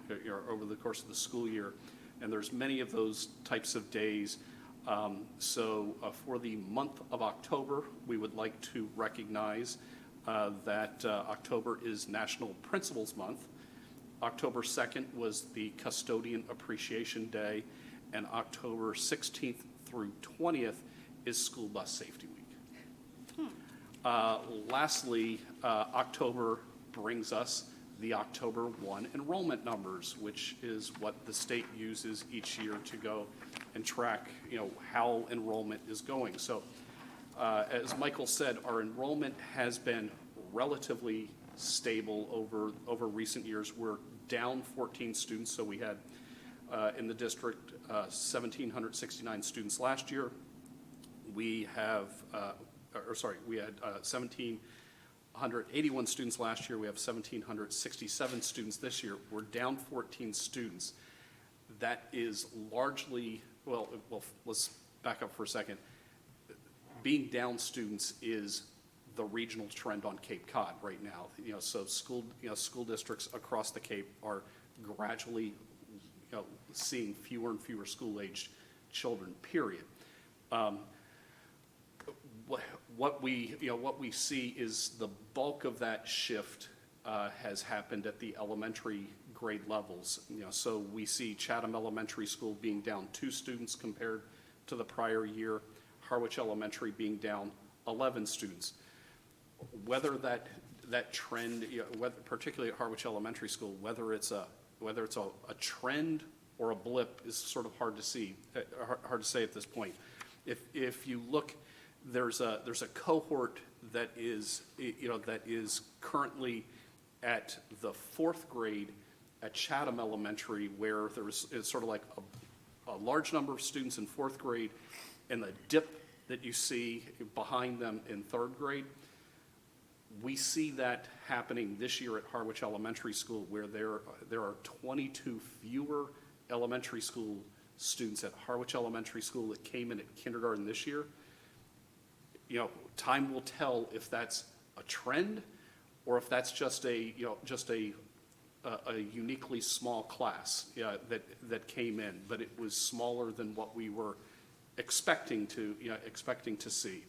over the course of the school year. And there's many of those types of days. So for the month of October, we would like to recognize that October is National Principals Month. October 2nd was the Custodian Appreciation Day, and October 16th through 20th is School Bus Safety Week. Lastly, October brings us the October 1 enrollment numbers, which is what the state uses each year to go and track, how enrollment is going. So, as Michael said, our enrollment has been relatively stable over recent years. We're down 14 students, so we had in the district 1,769 students last year. We have, we had 1,781 students last year. We have 1,767 students this year. We're down 14 students. That is largely, well, let's back up for a second. Being down students is the regional trend on Cape Cod right now. So school districts across the Cape are gradually, seeing fewer and fewer school-aged children, period. What we see is the bulk of that shift has happened at the elementary grade levels. So we see Chatham Elementary School being down 2 students compared to the prior year, Harwich Elementary being down 11 students. Whether that trend, particularly at Harwich Elementary School, whether it's a trend or a blip is sort of hard to say at this point. If you look, there's a cohort that is currently at the 4th grade at Chatham Elementary, where it's sort of like a large number of students in 4th grade, and the dip that you see behind them in 3rd grade. We see that happening this year at Harwich Elementary School, where there are 22 fewer elementary school students at Harwich Elementary School that came in at kindergarten this year. Time will tell if that's a trend or if that's just a uniquely small class that came in, but it was smaller than what we were expecting to see.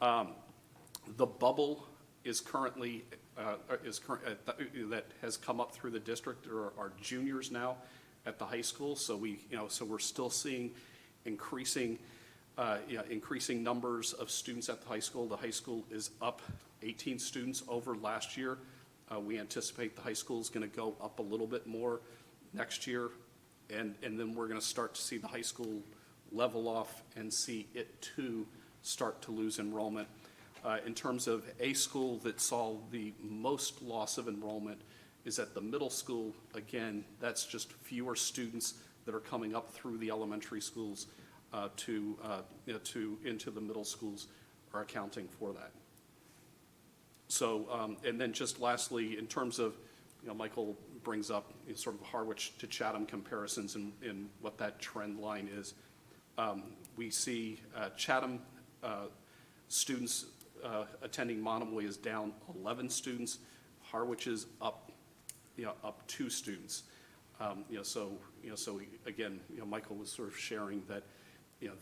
The bubble is currently that has come up through the district are juniors now at the high school. So we're still seeing increasing numbers of students at the high school. The high school is up 18 students over last year. We anticipate the high school is going to go up a little bit more next year, and then we're going to start to see the high school level off and see it too start to lose enrollment. In terms of a school that saw the most loss of enrollment is at the middle school. Again, that's just fewer students that are coming up through the elementary schools into the middle schools are accounting for that. So, and then just lastly, in terms of, Michael brings up sort of Harwich to Chatham comparisons and what that trend line is. We see Chatham students attending Monomoy is down 11 students. Harwich is up 2 students. So again, Michael was sort of sharing that,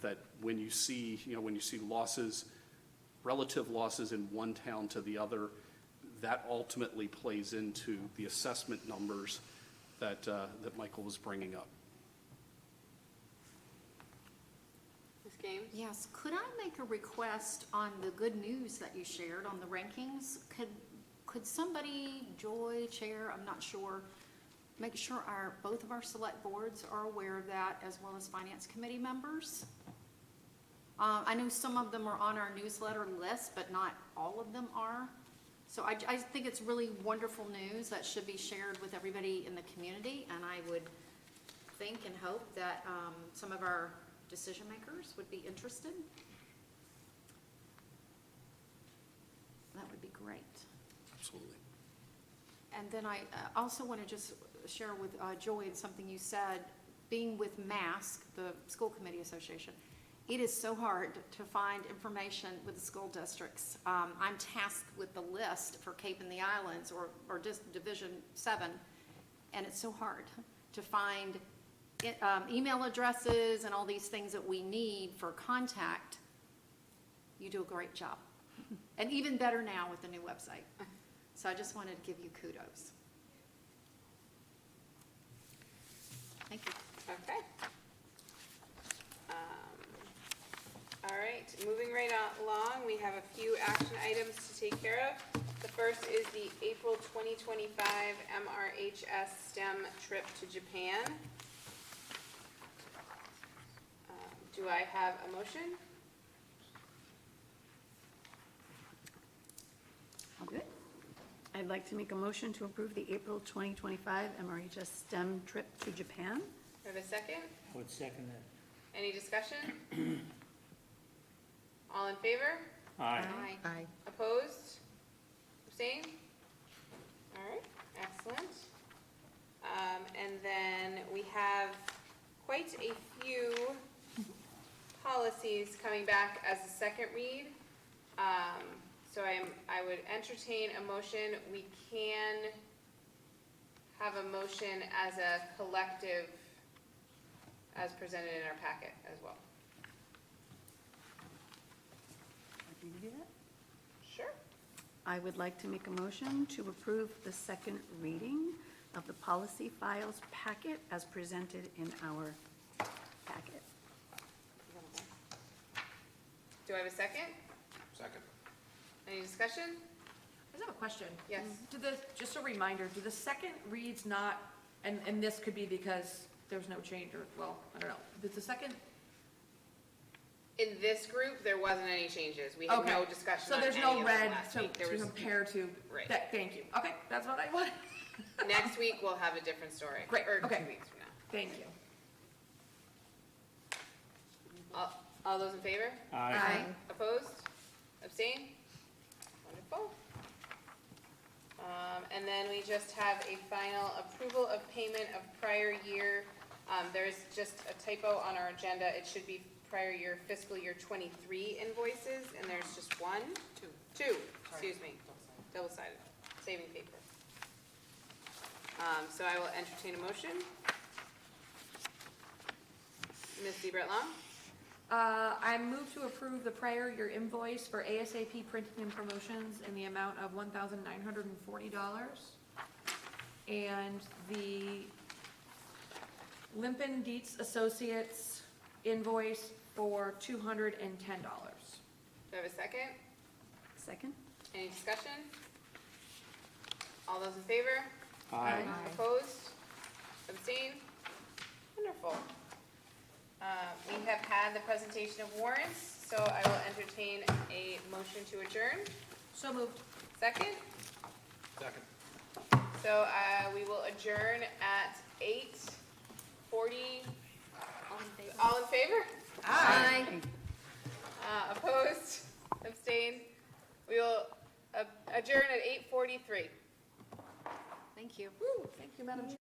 that when you see losses, relative losses in one town to the other, that ultimately plays into the assessment numbers that Michael was bringing up. Ms. Gaines? Yes, could I make a request on the good news that you shared on the rankings? Could somebody, Joy, Chair, I'm not sure, make sure both of our select boards are aware of that, as well as finance committee members. I know some of them are on our newsletter list, but not all of them are. So I think it's really wonderful news that should be shared with everybody in the community, and I would think and hope that some of our decision makers would be interested. That would be great. Absolutely. And then I also want to just share with Joy something you said, being with MASC, the School Committee Association, it is so hard to find information with the school districts. I'm tasked with the list for Cape and the Islands or just Division 7, and it's so hard to find email addresses and all these things that we need for contact. You do a great job. And even better now with the new website. So I just wanted to give you kudos. Thank you. Okay. All right, moving right along, we have a few action items to take care of. The first is the April 2025 MRHS STEM trip to Japan. Do I have a motion? I'll do it. I'd like to make a motion to approve the April 2025 MRHS STEM trip to Japan. Do I have a second? I would second that. Any discussion? All in favor? Aye. Aye. Opposed? Abstained? All right, excellent. And then we have quite a few policies coming back as a second read. So I would entertain a motion. We can have a motion as a collective as presented in our packet as well. Like me to do that? Sure. I would like to make a motion to approve the second reading of the policy files packet as presented in our packet. Do I have a second? Second. Any discussion? I just have a question. Yes. Just a reminder, do the second reads not, and this could be because there's no change, or, well, I don't know, does the second, In this group, there wasn't any changes. We had okay. no discussion So on there's any no of them red last to week. There to was, compare to, Right. thank you. Okay, that's what I wanted. next week, we'll have a different story. Great, Or okay. 2 weeks from now. Thank you. All those in favor? Aye. Opposed? Abstained? Wonderful. And then we just have a final approval of payment of prior year. There's just a typo on our agenda. It should be prior year fiscal year 23 invoices, and there's just one? Two, excuse me. Double-sided, saving paper. So I will entertain a motion. Ms. Seabright Long? I move to approve the prior year invoice for ASAP Printing and Promotions in the amount of $1,940. And the Limpin Dietz Associates invoice for $210. Do I have a second? Second? Any discussion? All those in favor? Aye. Opposed? Abstained? Wonderful. We have had the presentation of warrants, so I will entertain a motion to adjourn. So moved. Second? Second. So we will adjourn at 8:40. All in favor? Aye. Opposed? Abstained? We will adjourn at 8:43. Thank you. Thank you, Madam Chair.